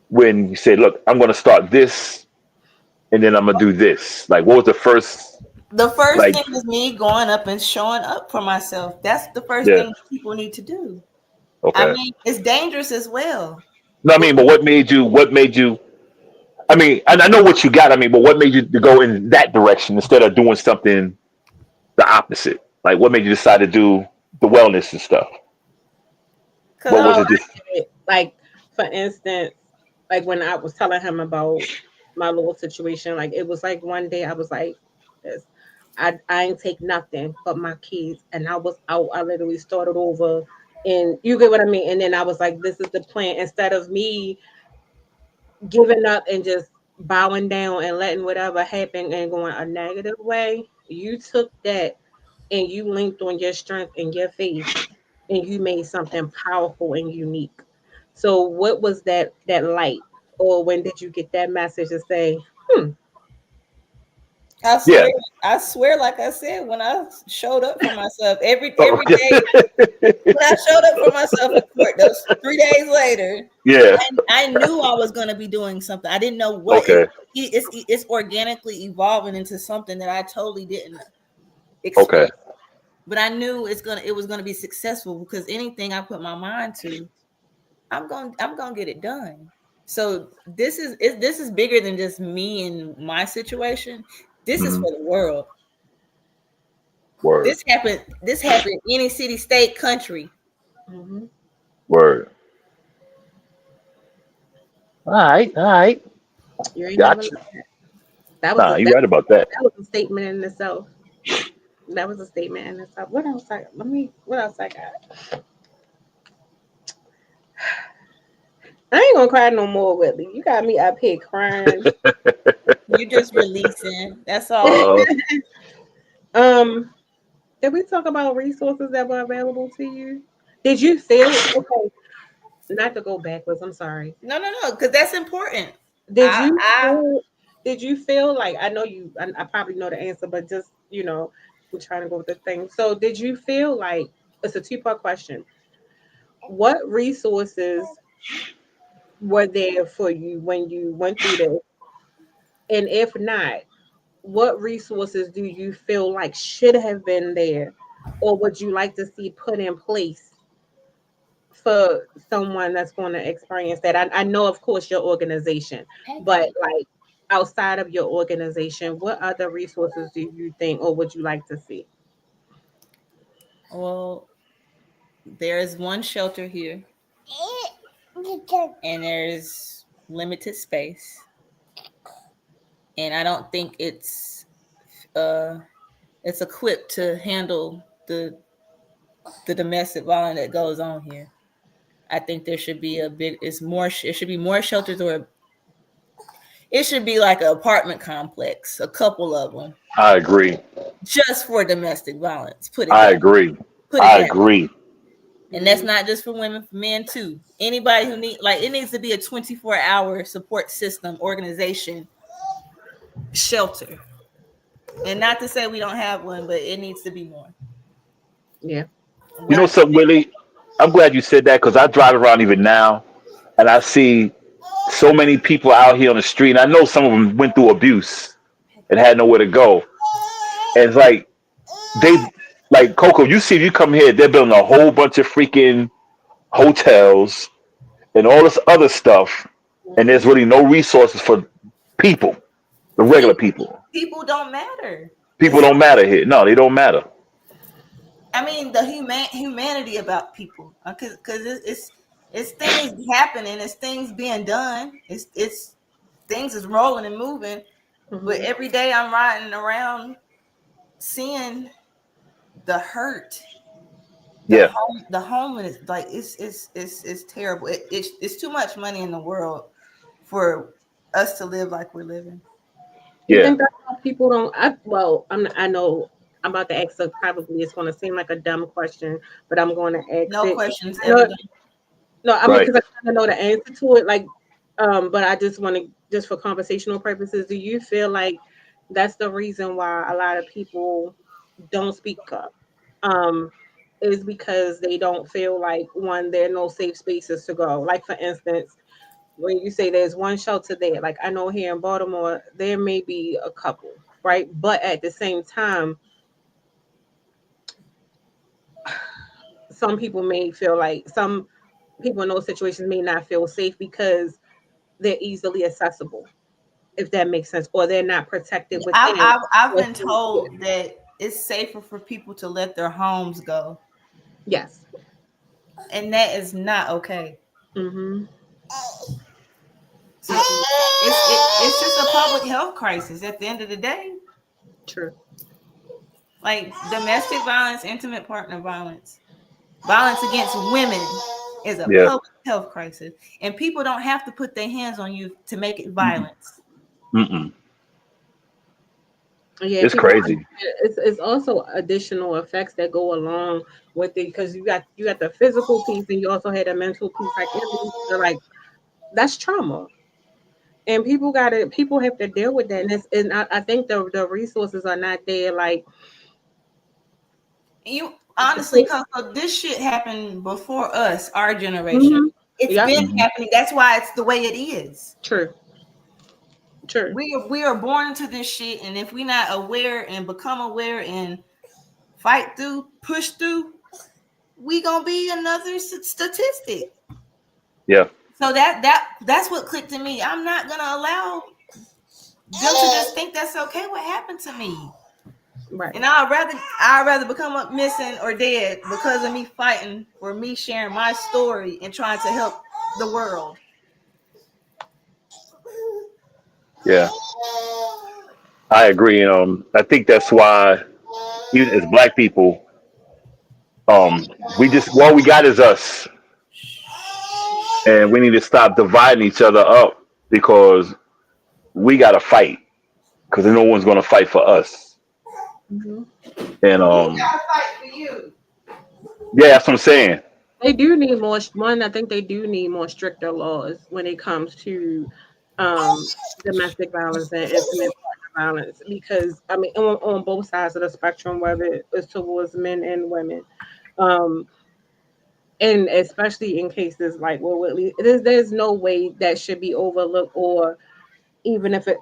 when you said, "Look, I'm going to start this, and then I'm going to do this." Like, what was the first? The first thing is me going up and showing up for myself. That's the first thing people need to do. Okay. I mean, it's dangerous as well. No, I mean, but what made you? I mean, I know what you got. I mean, but what made you to go in that direction instead of doing something the opposite? Like, what made you decide to do the wellness and stuff? What was it? Like, for instance, like when I was telling him about my little situation, like it was like one day I was like, this. I ain't take nothing but my kids, and I was out. I literally started over, and you get what I mean. And then I was like, "This is the plan." Instead of me giving up and just bowing down and letting whatever happen and going a negative way, you took that and you linked on your strength and your faith, and you made something powerful and unique. So, what was that light, or when did you get that message to say, I swear, like I said, when I showed up for myself every day, when I showed up for myself in court, those 3 days later, I knew I was going to be doing something. I didn't know what. It's organically evolving into something that I totally didn't expect. But I knew it was gonna be successful because anything I put my mind to, I'm gonna get it done. So this is bigger than just me and my situation. This is for the world. Word. This happened any city, state, country. Word. All right. You ain't gotcha. That was you're right about that. That was a statement in itself. That was a statement in itself. What else I got? I ain't gonna cry no more, Whitley. You got me up here crying. You just releasing. That's all. Did we talk about resources that were available to you? Did you feel okay? Not to go backwards. I'm sorry. No, because that's important. Did you feel like I know you? I probably know the answer, but just we're trying to go with the thing. So, did you feel like it's a two-part question? What resources were there for you when you went through this? And if not, what resources do you feel like should have been there, or would you like to see put in place for someone that's going to experience that? I know, of course, your organization, but like outside of your organization, what other resources do you think or would you like to see? Well, there's one shelter here, and there's limited space, and I don't think it's equipped to handle the domestic violence that goes on here. I think there should be it should be more shelters, or it should be like an apartment complex, a couple of them. I agree. Just for domestic violence. I agree. And that's not just for women, for men too. Anybody who it needs to be a 24-hour support system, organization, shelter. And not to say we don't have one, but it needs to be more. Yeah. You know something, Willie? I'm glad you said that, because I drive around even now and I see so many people out here on the street. And I know some of them went through abuse and had nowhere to go. And it's like, like Coco, you see, if you come here, they're building a whole bunch of freaking hotels and all this other stuff. And there's really no resources for people, the regular people. People don't matter. People don't matter here. No, they don't matter. I mean, the humanity about people, because it's things happening, it's things being done, it's things is rolling and moving. Mm-hmm. But every day I'm riding around seeing the hurt, the homeless, like it's terrible. It's too much money in the world for us to live like we're living. Yeah. You think that's why people don't? I know I'm about to ask. Probably it's going to seem like a dumb question, but I'm going to ask. No questions. No, I mean, because I kind of know the answer to it. Like, but I just want to, just for conversational purposes, do you feel like that's the reason why a lot of people don't speak up? Is because they don't feel like, one, there are no safe spaces to go. Like, for instance, when you say there's one shelter there, like I know here in Baltimore, there may be a couple, right? But at the same time, some people may feel like some people in those situations may not feel safe because they're easily accessible, if that makes sense, or they're not protected within. I've been told that it's safer for people to let their homes go. Yes. And that is not okay. Mm-hmm. So it's just a public health crisis at the end of the day. True. Like domestic violence, intimate partner violence, violence against women is a public health crisis. And people don't have to put their hands on you to make it violence. Mm-mm. Yeah, it's crazy. It's also additional effects that go along with it, because you got the physical piece and you also had a mental piece. Like that's trauma. And people have to deal with that. And I think the resources are not there. Like, you honestly, this shit happened before us, our generation. Mm-hmm. It's been happening. That's why it's the way it is. True. We are born into this shit, and if we're not aware and become aware and fight through, push through, we gonna be another statistic. Yeah. So that's what clicked to me. I'm not gonna allow them to just think that's okay. What happened to me? Right. And I'd rather become up missing or dead because of me fighting, or me sharing my story and trying to help the world. Yeah, I agree. I think that's why, even as Black people, we just, all we got is us, and we need to stop dividing each other up, because we got to fight, because no one's going to fight for us. Mm-hmm. And we got to fight for you. Yeah, that's what I'm saying. They do need more. One, I think they do need more stricter laws when it comes to um, domestic violence and intimate partner violence, because I mean, on both sides of the spectrum, whether it's towards men and women, um, and especially in cases like Whitley, there's no way that should be overlooked, or even if it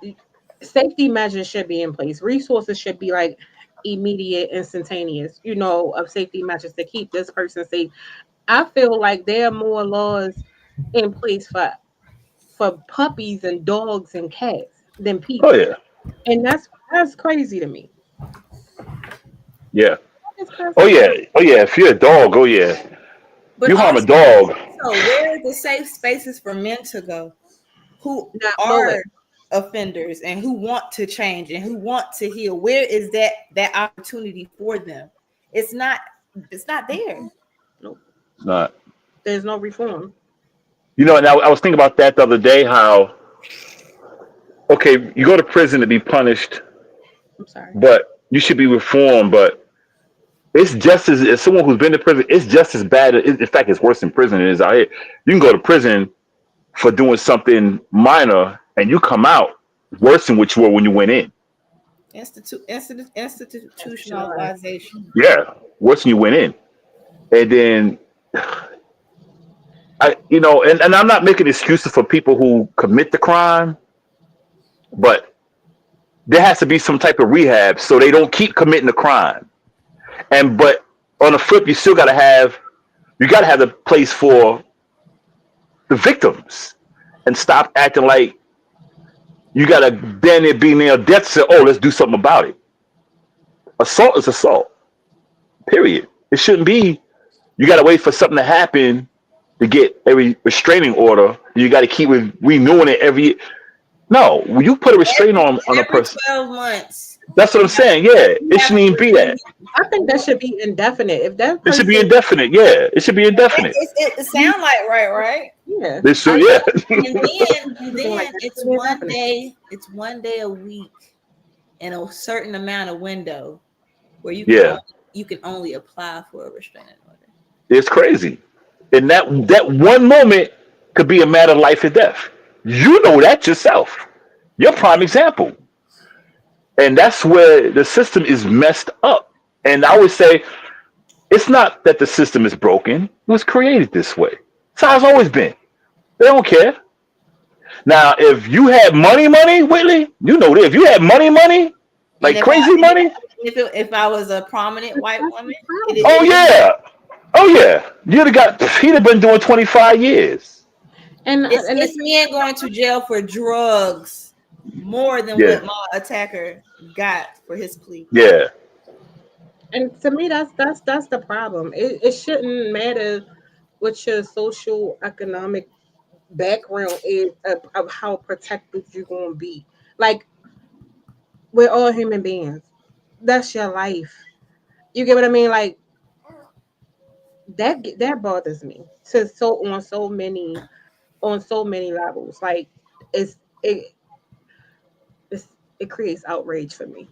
safety measures should be in place. Resources should be like immediate, instantaneous, of safety measures to keep this person safe. I feel like there are more laws in place for puppies and dogs and cats than Oh people. yeah. And that's crazy to me. Yeah. It's Oh crazy. yeah. Oh yeah. If you're a dog, oh yeah. But You harm a also, dog. where are the safe spaces for men to go who Not Moet. are offenders and who want to change and who want to heal? Where is that opportunity for them? It's not there. Nope. Not. There's no reform. And I was thinking about that the other day. How okay, you go to prison to be punished, I'm sorry. but you should be reformed. But it's just as someone who's been to prison, it's just as bad. In fact, it's worse in prison than it is out here. You can go to prison for doing something minor, and you come out worse than what you were when you went in. Institutionalization. Yeah, worse than you went in, and then and I'm not making excuses for people who commit the crime, but there has to be some type of rehab so they don't keep committing the crime. But on the flip, you still got to have the place for the victims, and stop acting like you got to bend it, be nailed death. Say, oh, let's do something about it. Assault is assault. Period. It shouldn't be. You got to wait for something to happen to get every restraining order. You got to keep renewing it every year. No, when you put a restraint on a person, 12 months. That's what I'm saying. Yeah, it shouldn't even be that. I think that should be indefinite. If that It should be indefinite. Yeah, it should be indefinite. It sounds like right? Yeah. This should, yeah. And then it's one day. It's one day a week in a certain amount of window where you can only apply for a restraining order. It's crazy, and that one moment could be a matter of life or death. You know that yourself. You're a prime example. And that's where the system is messed up. And I would say it's not that the system is broken. It was created this way. That's how it's always been. They don't care. Now, if you had money, Whitley, you know that. If you had money, like crazy money. If I was a prominent white woman. Oh, yeah. He'd have been doing 25 years. And it's men going to jail for drugs more than what my attacker got for his plea. Yeah. And to me, that's the problem. It shouldn't matter what your social economic background is of how protected you're gonna be. Like, we're all human beings. That's your life. You get what I mean? Like, that bothers me. On so many levels. Like, it creates outrage for me.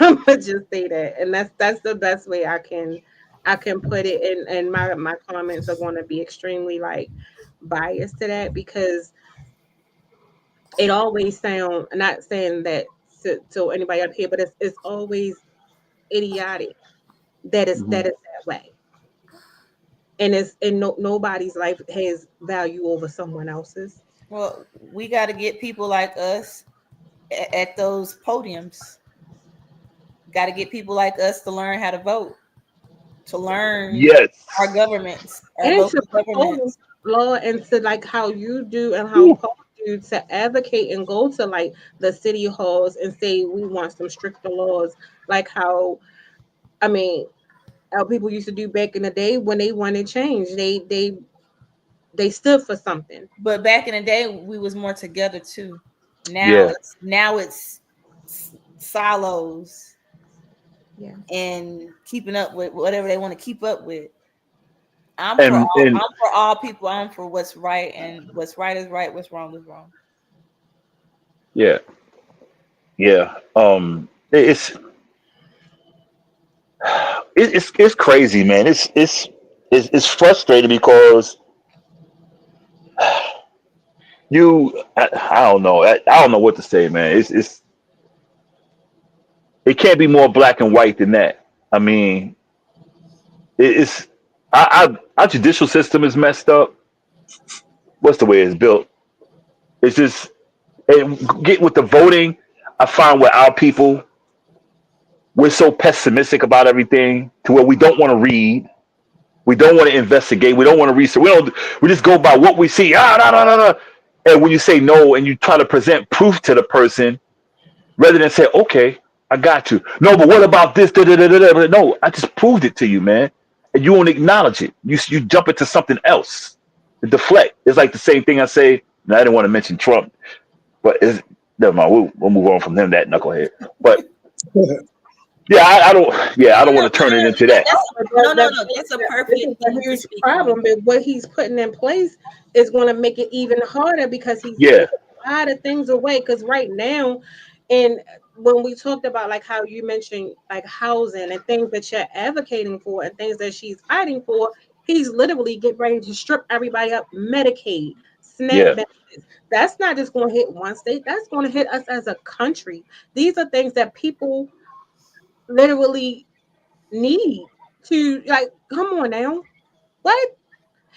I'm gonna just say that, and that's the best way I can put it. And my comments are going to be extremely like biased to that, because it always sound, not saying that to anybody up here, but it's always idiotic that is that way, and nobody's life has value over someone else's. Well, we got to get people like us at those podiums. Got to get people like us to learn how to vote, to learn our governments, our local governments. Law, and to like how you do and how Paul do, to advocate and go to like the city halls and say we want some stricter laws, like how how people used to do back in the day when they wanted change. They stood for something. But back in the day, we was more together too. Now it's silos. Yeah. And keeping up with whatever they want to keep up with. I'm for all people. I'm for what's right, and what's right is right. What's wrong is wrong. Yeah. It's crazy, man. It's it's frustrating because I don't know. I don't know what to say, man. It can't be more black and white than that. I mean, it's our judicial system is messed up. What's the way it's built? It's just get with the voting. I find with our people, we're so pessimistic about everything to where we don't want to read. We don't want to investigate. We don't want to research. We just go by what we see. No, no, no, no. And when you say no and you try to present proof to the person, rather than say, okay, I got you. No, but what about this? Da, da, da, da, da. No, I just proved it to you, man. And you won't acknowledge it. You jump into something else. Deflect. It's like the same thing I say. Now, I didn't want to mention Trump, but never mind. We'll move on from him, that knucklehead. But yeah, I don't. Yeah, I don't want to turn it into that. No. That's a perfect huge problem. But what he's putting in place is going to make it even harder because he's taking a lot of things away. Because right now, and when we talked about like how you mentioned like housing and things that you're advocating for and things that she's fighting for, he's literally getting ready to strip everybody up. Medicaid, SNAP benefits. That's not just going to hit one state. That's going to hit us as a country. These are things that people literally need to, like, come on now, what?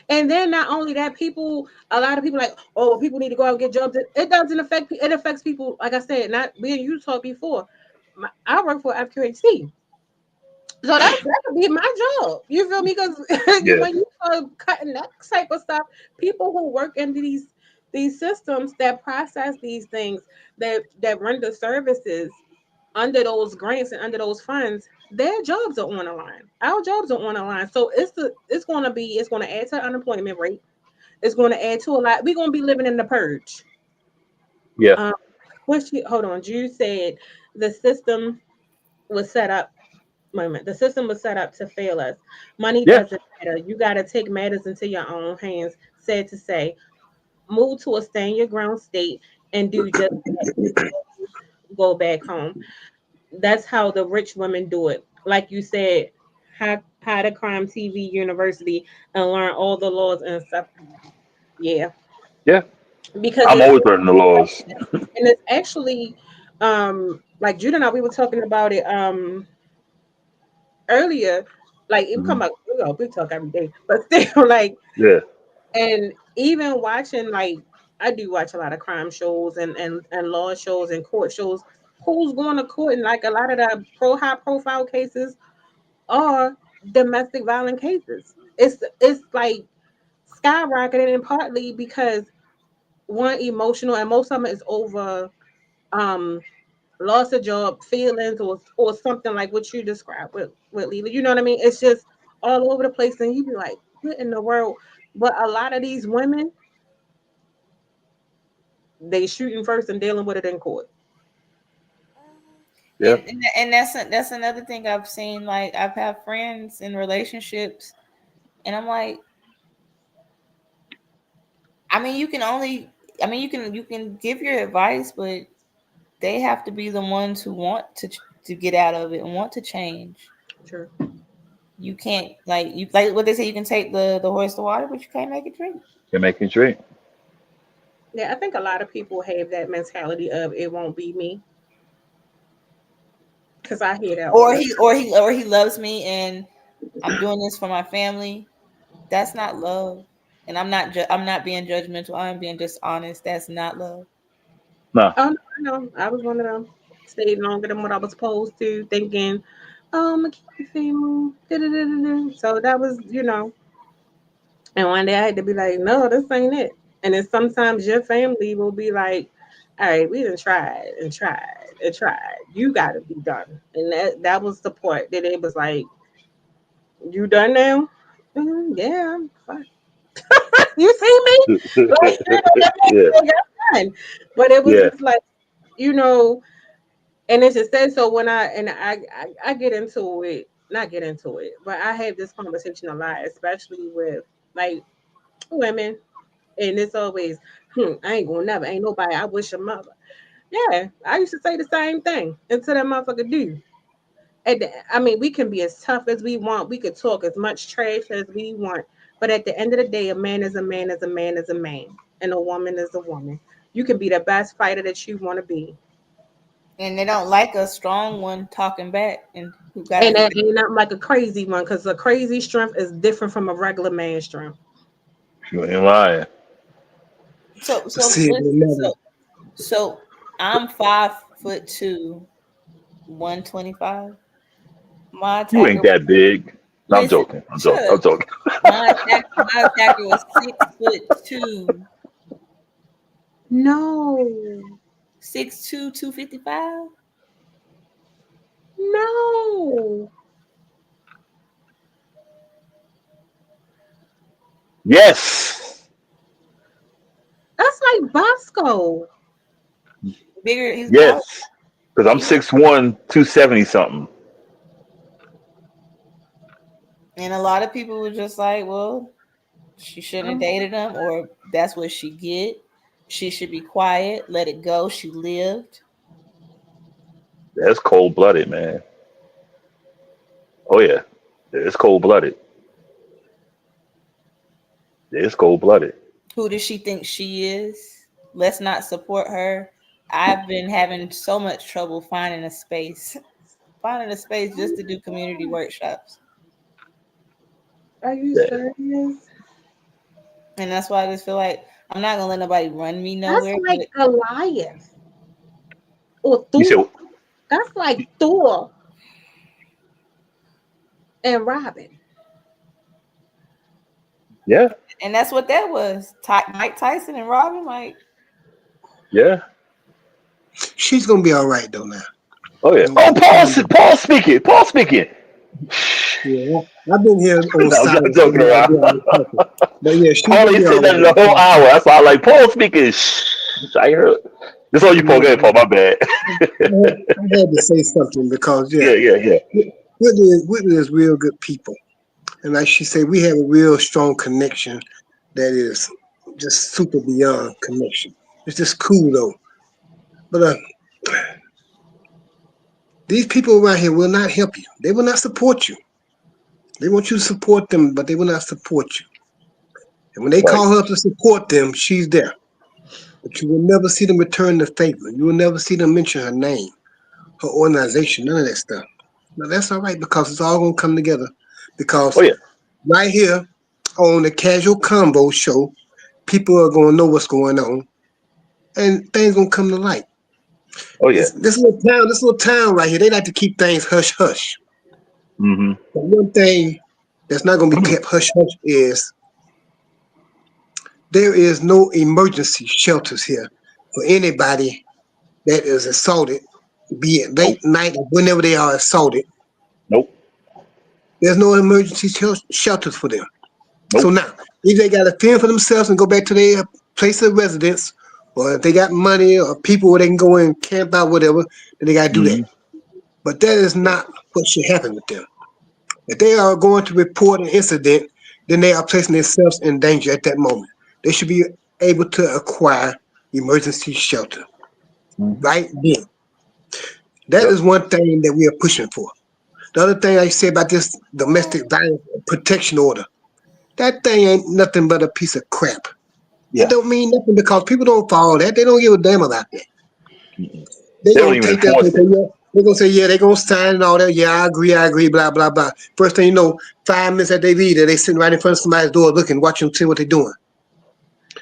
And then not only that, a lot of people like, oh, people need to go out and get jobs. It doesn't affect, it affects people. Like I said, not being you talked before. I work for FQHC, so that could be my job. You feel me? Because when you start cutting that type of stuff, people who work in these systems that process these things, that render services under those grants and under those funds, their jobs are on the line. Our jobs are on the line. So it's going to add to the unemployment rate. It's going to add to a lot. We're going to be living in the purge. Yeah. Hold on. Jude said the system was set up. The system was set up to fail us. Money doesn't matter. You got to take matters into your own hands. Sad to say, move to a stand your ground state and do just that. Go back home. That's how the rich women do it. Like you said, hide a crime TV university and learn all the laws and stuff. Yeah. Yeah. Because I'm always learning the laws. And it's actually like Jude and I, we were talking about it earlier. Like it come out, we talk every day, but still like and even watching, like, I do watch a lot of crime shows and law shows and court shows. Who's going to court? And like a lot of the high profile cases are domestic violence cases. It's like skyrocketing, and partly because one, emotional, and most of it is over loss of job, feelings, or something like what you described with Lila. You know what I mean? It's just all over the place, and you be like, what in the world? But a lot of these women, they shooting first and dealing with it in court. Yeah. And that's another thing I've seen. Like I've had friends in relationships, and I'm like, you can give your advice, but they have to be the ones who want to get out of it and want to change. Sure. You can't like what they say. You can take the horse to water, but you can't make it drink. Can't make it drink. Yeah, I think a lot of people have that mentality of it won't be me. Because I hear that. Or he loves me and I'm doing this for my family. That's not love. And I'm not being judgmental. I'm being just honest. That's not love. No. Oh no, I was one of them. Stayed longer than what I was supposed to, thinking, oh, I'm gonna keep the family. So that was, And one day I had to be like, no, this ain't it. And then sometimes your family will be like, all right, we done tried and tried and tried. You got to be done. And that was the part that it was like, you done now? Yeah, I'm fine. You see me? Like, done. But it was just like, and it's just said so when I get into it, not get into it, but I have this conversation a lot, especially with like women, and it's always, I ain't gonna never, ain't nobody, I wish a mother. Yeah, I used to say the same thing until that motherfucker do. we can be as tough as we want. We could talk as much trash as we want. But at the end of the day, a man is a man is a man is a man. And a woman is a woman. You can be the best fighter that you want to be. And they don't like a strong one talking back. And that ain't not like a crazy one, because a crazy strength is different from a regular man's strength. You ain't lying. So I'm 5'2", 125. You ain't that big. No, I'm joking. I'm joking. My attacker was 6'2". No. 6'2", 255. No. Yes. That's like Bosco. Bigger. He's yes. Because I'm 6'1", 270 something. And a lot of people were just like, well, she shouldn't have dated him, or that's what she get. She should be quiet, let it go. She lived. That's cold-blooded, man. Oh, yeah. It's cold-blooded. It's cold-blooded. Who does she think she is? Let's not support her. I've been having so much trouble finding a space just to do community workshops. Are you serious? And that's why I just feel like I'm not gonna let nobody run me nowhere. That's like Goliath or Thor. That's like Thor and Robin. Yeah. And that's what that was. Mike Tyson and Robin, like. Yeah. She's gonna be all right though now. Oh yeah. Oh, Paul speaking. Paul speaking. Yeah, I've been here on I'm joking around. But yeah, Paul ain't said that in the whole hour. That's why I like Paul speaking. I heard. This all you Paul. Go ahead, Paul. My bad. I had to say something because yeah. Whitley is real good people, and like she said, we have a real strong connection that is just super beyond connection. It's just cool though. But these people around here will not help you. They will not support you. They want you to support them, but they will not support you. And when they call her to support them, she's there. But you will never see them return the favor. You will never see them mention her name, her organization, none of that stuff. Now that's all right because it's all going to come together. Because right here on the Casual Combo show, people are going to know what's going on, and things going to come to light. Oh yeah. This little town right here, they like to keep things hush hush. Mm-hmm. But one thing that's not going to be kept hush hush is there is no emergency shelters here for anybody that is assaulted, be it late night or whenever they are assaulted. Nope. There's no emergency shelters for them. Nope. So now, if they got to fend for themselves and go back to their place of residence, or if they got money or people where they can go and camp out, whatever, then they got to do that. But that is not what should happen with them. If they are going to report an incident, then they are placing themselves in danger at that moment. They should be able to acquire emergency shelter right then. That is one thing that we are pushing for. The other thing I say about this domestic violence protection order, that thing ain't nothing but a piece of crap. It don't mean nothing because people don't follow that. They don't give a damn about that. They don't take that. They're going to say, they're going to sign and all that. Yeah, I agree, blah, blah, blah. First thing you know, 5 minutes after they leave there, they sitting right in front of somebody's door looking, watching, see what they're doing.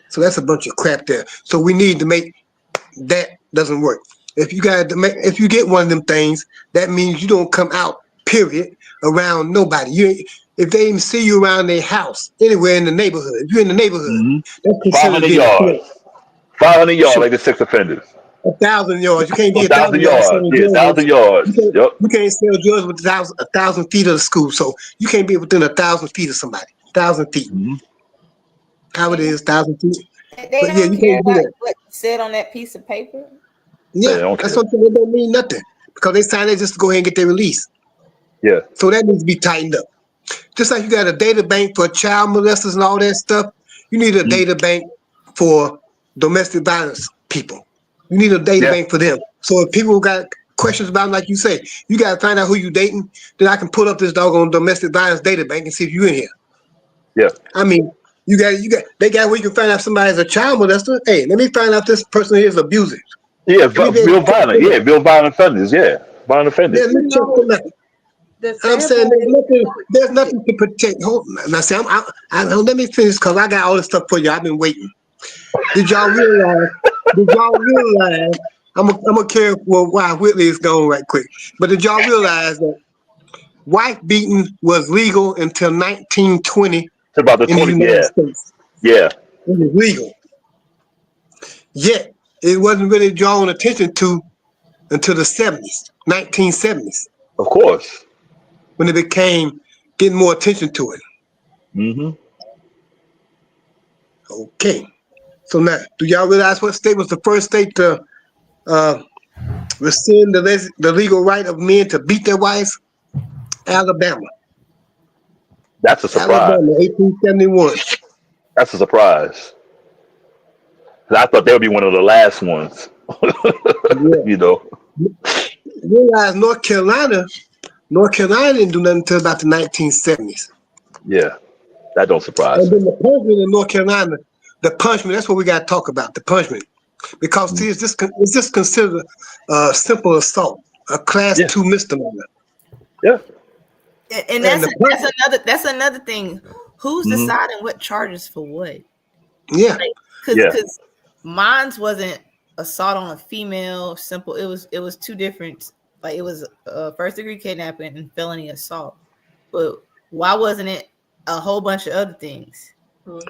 So that's a bunch of crap there. So we need to make that doesn't work. If you get one of them things, that means you don't come out, period, around nobody. If they even see you around their house, anywhere in the neighborhood, if you're in the neighborhood, that's considered 500 yards. 500 yards, like the 6 offenders. 1,000 yards. You can't be 1,000 yards. Yeah, 1,000 yards. You can't sell drugs with 1,000 feet of the school, so you can't be within 1,000 feet of somebody. 1,000 feet. How it is, 1,000 feet. They don't care about what said on that piece of paper. Yeah, that's something that don't mean nothing because they signed it just to go ahead and get their release. Yeah. So that needs to be tightened up. Just like you got a data bank for child molesters and all that stuff, you need a data bank for domestic violence people. You need a data bank for them. So if people got questions about them, like you say. You got to find out who you dating. Then I can pull up this doggone domestic violence data bank and see if you in here. Yeah. I mean, they got where you can find out if somebody's a child molester. Hey, let me find out this person here is abusive. Yeah, real violent. Yeah, real violent offenders. Yeah, violent offenders. Yeah, let me check them out. I'm saying there's nothing to protect. Now, see, let me finish because I got all this stuff for you. I've been waiting. Did y'all realize? I'm gonna care for why Whitley is gone right quick. But did y'all realize that wife beating was legal until 1920 about the in the United States? Yeah, it was legal. Yet it wasn't really drawn attention to until the 70s, 1970s. Of course. When it became getting more attention to it. Mm-hmm. Okay. So now, do y'all realize what state was the first state to rescind the legal right of men to beat their wives? Alabama. That's a surprise. Alabama, 1871. That's a surprise. I thought they would be one of the last ones. Yeah. You know. Realize North Carolina didn't do nothing until about the 1970s. Yeah, that don't surprise. And then the punishment in North Carolina, that's what we got to talk about, the punishment. Because see, it's just considered a simple assault, a class 2 misdemeanor. Yeah. And that's another thing. Who's deciding what charges for what? Yeah. Because mine's wasn't assault on a female, simple. It was two different. Like it was first degree kidnapping and felony assault. But why wasn't it a whole bunch of other things?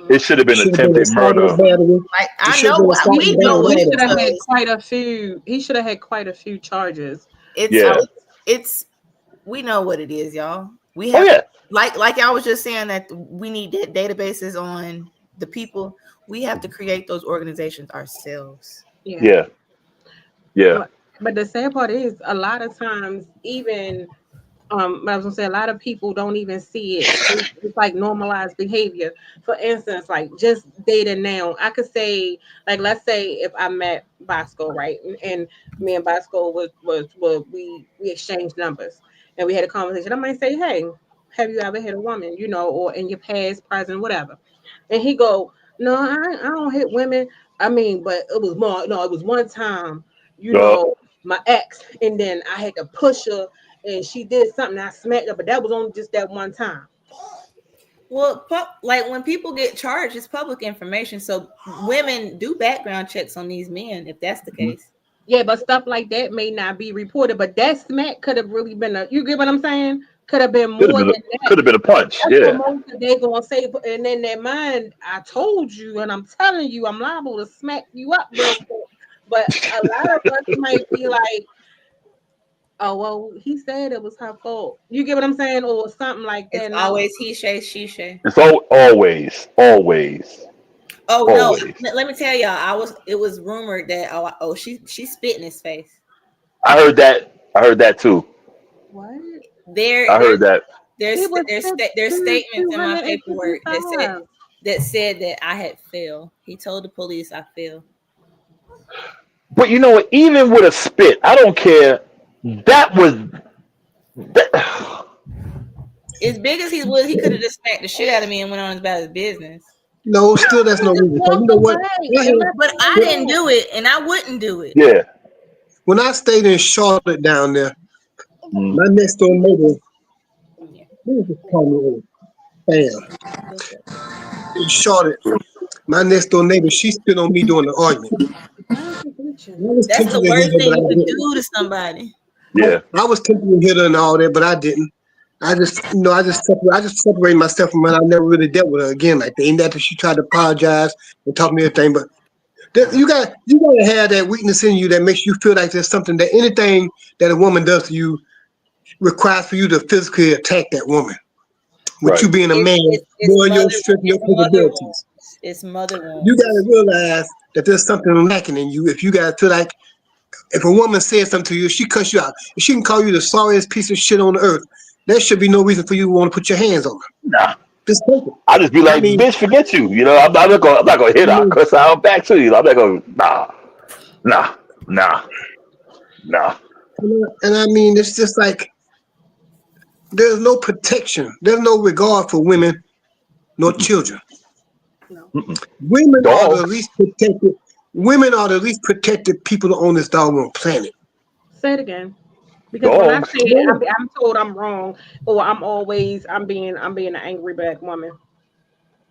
It should have been attempted murder. Like I know we know he should have had quite a few. He should have had quite a few charges. It's we know what it is, y'all. We have like I was just saying that we need databases on the people. We have to create those organizations ourselves. Yeah. But the sad part is a lot of times, even I was gonna say a lot of people don't even see it. It's like normalized behavior. For instance, like just dating now. I could say, like, let's say if I met Bosco, right, and me and Bosco we exchanged numbers and we had a conversation. I might say, hey, have you ever hit a woman, or in your past, present, whatever? And he go, no, I don't hit women. I mean, but it was more. No, it was one time, my ex, and then I had to push her. And she did something, I smacked her, but that was only just that one time. Well, like when people get charged, it's public information. So women do background checks on these men, if that's the case. Yeah, but stuff like that may not be reported. But that smack could have really been you get what I'm saying? Could have been more than that. Could have been a punch. That's what they're gonna say, and in their mind, I told you, and I'm telling you, I'm liable to smack you up real quick. But a lot of us might be like, oh, well, he said it was her fault. You get what I'm saying? Or something like that. It's always he say, she say. It's always. Oh, always. No. Let me tell y'all, it was rumored that, she spit in his face. I heard that too. What? I heard that. There's statements in my paperwork that said that I had failed. He told the police I failed. But you know what? Even with a spit, I don't care. That was as big as he was. He could have just smacked the shit out of me and went on about his business. No, still that's no reason. You know what? But I didn't do it, and I wouldn't do it. Yeah. When I stayed in Charlotte down there, my next door neighbor, in Charlotte, my next door neighbor, she spit on me during the argument. That's the worst thing you can do to somebody. Yeah, I was tempted to hit her and all that, but I didn't. I just separated myself from her. I never really dealt with her again like that. Ain't that she tried to apologize and talk me everything, but you gotta have that weakness in you that makes you feel like there's something that anything that a woman does to you requires for you to physically attack that woman. With you being a man, knowing your strength, your capabilities. It's mother wounds. You gotta realize that there's something lacking in you. If you gotta feel like if a woman says something to you, she cuts you out. If she can call you the sorriest piece of shit on the earth, there should be no reason for you to want to put your hands on her. Nah. Just take it. I'll just be like, bitch, forget you. I'm not gonna hit her because I'm back to you. I'm not gonna nah. And I mean, it's just like there's no protection. There's no regard for women nor children. No. Women are the Dogs. least protected. Women are the least protected people on this doggone planet. Say it again. Because when I Dogs. say it, I'm told I'm wrong, or I'm being an angry black woman.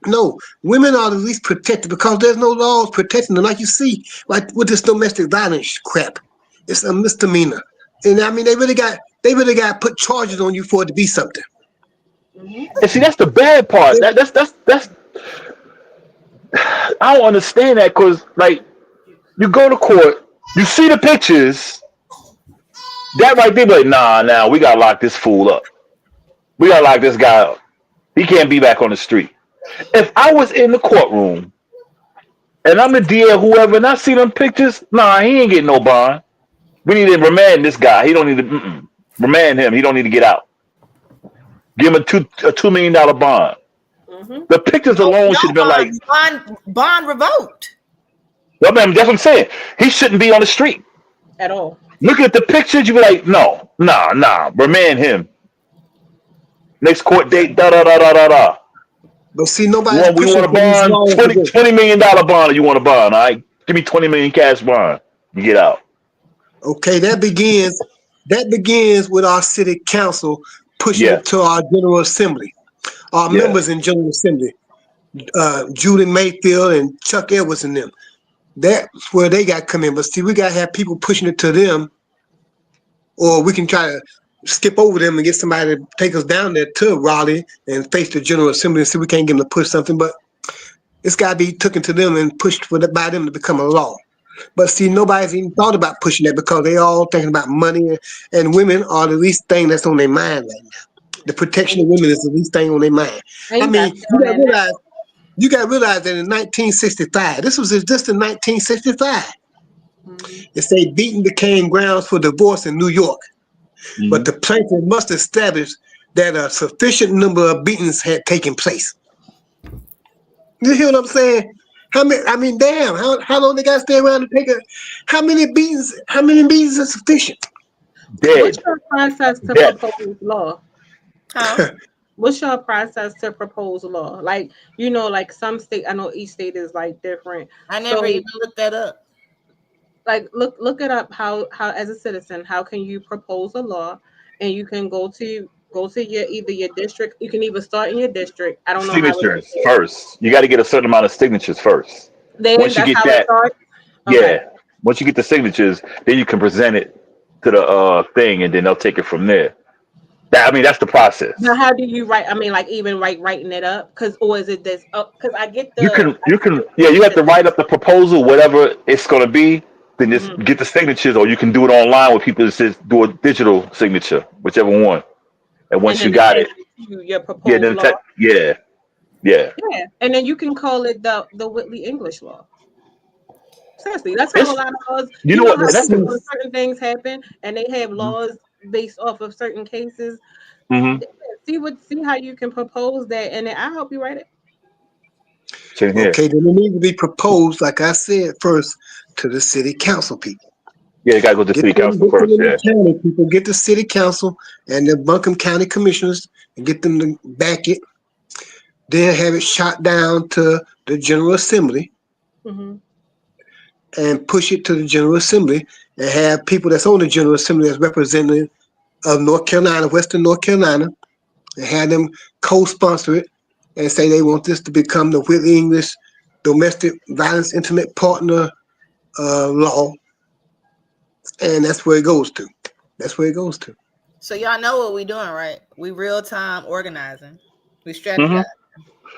No, women are the least protected because there's no laws protecting them. Like you see, like with this domestic violence crap, it's a misdemeanor, and I mean they really got to put charges on you for it to be something. And see, that's the bad part. That's I don't understand that because like you go to court, you see the pictures, that right there, but nah, we gotta lock this fool up. We gotta lock this guy up. He can't be back on the street. If I was in the courtroom and I'm the DA or whoever, and I see them pictures, nah, he ain't getting no bond. We need to remand this guy. He don't need to remand him. He don't need to get out. Give him a $2 million bond. Mm-hmm. The pictures alone should have been like bond revoked. Well, man, that's what I'm saying. He shouldn't be on the street. At all. Look at the pictures, you be like, no, nah, remand him. Next court date, da. But see, nobody's We want pushing a for these bond, laws. $20 million bond, or you want a bond, all right? Give me 20 million cash bond. You get out. Okay, that begins with our city council pushing it to our General Assembly. Our members in General Assembly, Judy Mayfield and Chuck Edwards and them. That's where they got to come in. But see, we got to have people pushing it to them, or we can try to skip over them and get somebody to take us down there to Raleigh and face the General Assembly and see if we can't get them to push something. But it's got to be taken to them and pushed by them to become a law. But see, nobody's even thought about pushing that because they all thinking about money, and women are the least thing that's on their mind right now. The protection of women is the least thing on their mind. I mean, you got to realize that in 1965, this was just in 1965. It say beating became grounds for divorce in New York, but the plaintiff must establish that a sufficient number of beatings had taken place. You hear what I'm saying? How many? I mean, damn! How long they got to stay around to take how many beatings? How many beatings are sufficient? Dead. What's your process to propose law? What's your process to propose law? Like, like some state, I know each state is like different. I never even looked that up. Like, look it up. How as a citizen, how can you propose a law? And you can go to your district. You can even start in your district. I don't know signatures first. You got to get a certain amount of signatures first. Once you get that, once you get the signatures, then you can present it to the thing, and then they'll take it from there. That's the process. Now, how do you write? I mean, like even writing it up, or is it this? Because I get the. You have to write up the proposal, whatever it's going to be. Then just get the signatures, or you can do it online with people that says do a digital signature, whichever one. And once you got it, your proposal law. Yeah. And then you can call it the Whitley English law. Seriously, that's how a lot of laws. You know what? Certain things happen, and they have laws based off of certain cases. See how you can propose that, and then I'll help you write it. Okay, then it needs to be proposed, like I said, first to the city council people. Yeah, you gotta go to the city council first. County people get the city council and the Buncombe County commissioners and get them to back it. Then have it shot down to the General Assembly and push it to the General Assembly and have people that's on the General Assembly as representative of North Carolina, Western North Carolina, and have them co-sponsor it and say they want this to become the Whitley English Domestic Violence Intimate Partner law. And that's where it goes to. So y'all know what we're doing, right? We real time organizing. We strategizing.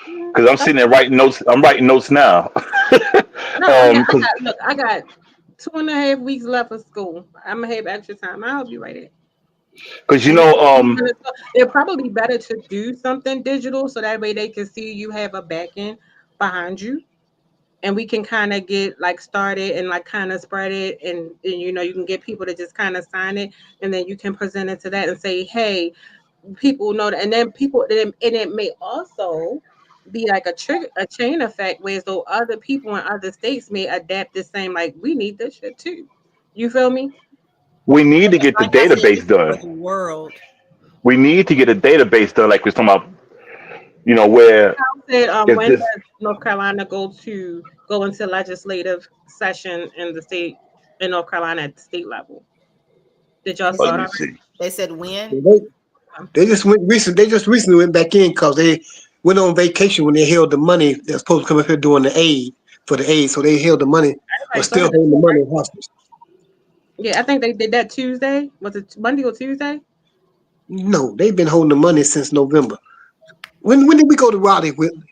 Because I'm sitting there writing notes. I'm writing notes now. I got 2.5 weeks left of school. I'm gonna have extra time. I'll help you write it. Because it'd probably be better to do something digital so that way they can see you have a back end behind you. And we can kind of get like started and like kind of spread it, and you can get people to just kind of sign it, and then you can present it to that and say, hey, people know that, and then it may also be like a chain effect where so other people in other states may adapt the same, like we need this shit too. You feel me? We need to get the Like I said, database this is for done. the world. We need to get a database done, like we're talking about. Where Said, if when this does North Carolina go into legislative session in the state in North Carolina at the state level? Did y'all let start me already? see. They said when? They just went recent. They just recently went back in because they went on vacation when they held the money. They're supposed to come up here doing the aid for the aid, so they held the money, or Everybody still started this holding the week, money right? hostage. Yeah, I think they did that Tuesday. Was it Monday or Tuesday? No, they've been holding the money since November. When did we go to Raleigh, Whitley?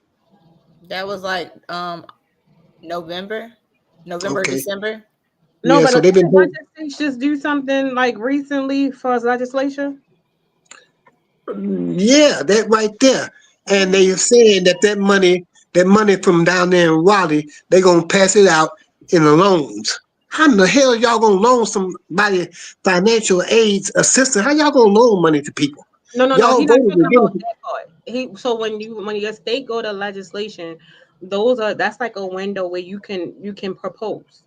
That was like November, Okay, December. No, yeah. but So a they've been bunch of states just do something like recently for us legislation. yeah, that right there. And they are saying that money from down there in Raleigh, they gonna pass it out in the loans. How in the hell y'all gonna loan somebody financial aid assistance? How y'all gonna loan money to people? No. Y'all He's not voted talking to about get it. that part. So when your state go to legislation, that's like a window where you can propose.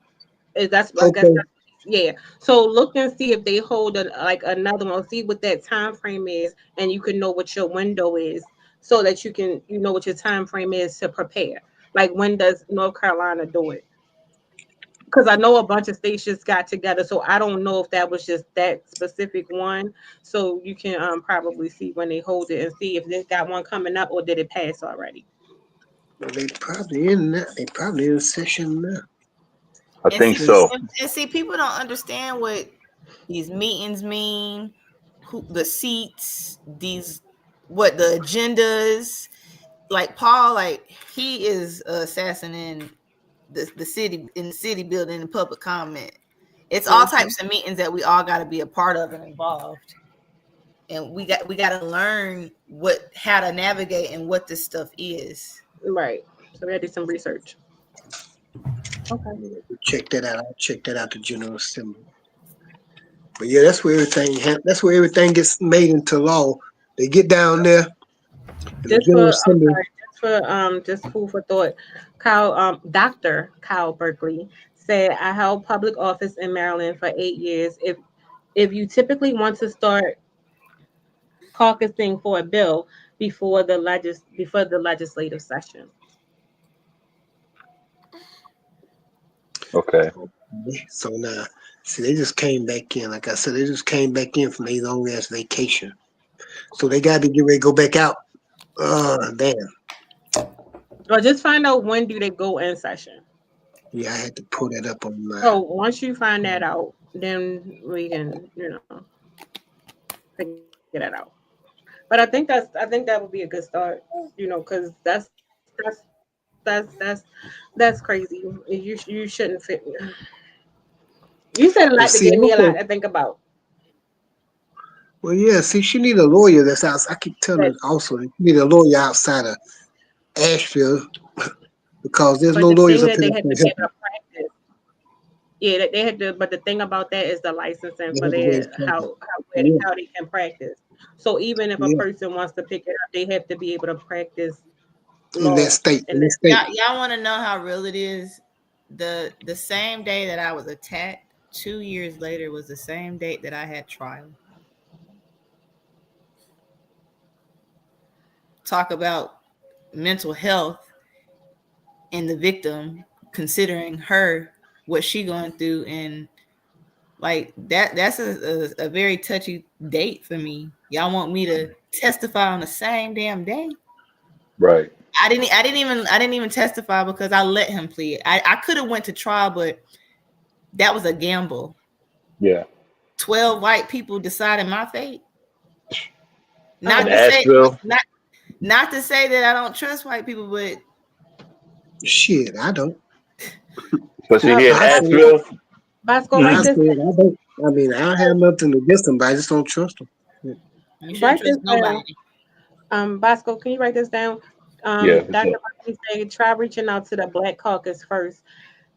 That's I guess Okay, that's, yeah. So look and see if they hold like another one. See what that time frame is, and you can know what your window is, so that you know what your time frame is to prepare. Like when does North Carolina do it? Because I know a bunch of states just got together, so I don't know if that was just that specific one. So you can probably see when they hold it and see if they got one coming up or did it pass already. well, they probably in that. They probably in session now. I And think see, so. and see, people don't understand what these meetings mean, who the seats, what the agendas. Like Paul, like he is assassinating the city in the city building and public comment. It's all types of meetings that we all got to be a part of and involved. And we got to learn how to navigate and what this stuff is. Right. So we had to do some research. Okay. Check that out. I'll check that out. The General Assembly. But yeah, that's where that's where everything gets made into law. They get down there, and the Just General for Assembly. just food for thought. Dr. Kyle Berkeley said, I held public office in Maryland for 8 years. If you typically want to start caucusing for a bill before the legislative session. Okay. So now, see, they just came back in. Like I said, they just came back in from their long ass vacation. So they got to get ready to go back out. Damn. Or just find out when do they go in session. Yeah, I had to pull that up on my. So once you find that out, then we can, figure that out. But I think that would be a good start, because that's crazy. You shouldn't fit. You said a But lot to see, give me a lot also, to think about. well, yeah, see, she need a lawyer that's out. I keep telling her But also, she need a lawyer outside of Asheville because there's but no the lawyers thing up that here they that have can to be help able to practice. Yeah, that they have to. But the thing about that is the licensing them. They for have to raise their practice. Yeah, how they can practice. So even if a yeah, person wants to pick it up, they have to be able to practice in that law. state, in And that state. Y'all want to know how real it is? The same day that I was attacked, 2 years later was the same date that I had trial. Talk about mental health and the victim, considering her what she going through, and like that's a very touchy date for me. Y'all want me to testify on the same damn day? Right. I didn't even testify because I let him plead. I could have went to trial, but that was a gamble. Yeah. 12 white people decided my fate. In Not to say Asheville. not to say that I don't trust white people, but Shit, I don't. Especially here in I Bas- said, Asheville. Basco, I write this said, I don't. I mean, I have nothing against them, but I just don't trust them. you shouldn't write this trust down. nobody. Bosco, can you write this down? Yeah. For Dr. sure. Berkeley said, try reaching out to the Black Caucus first.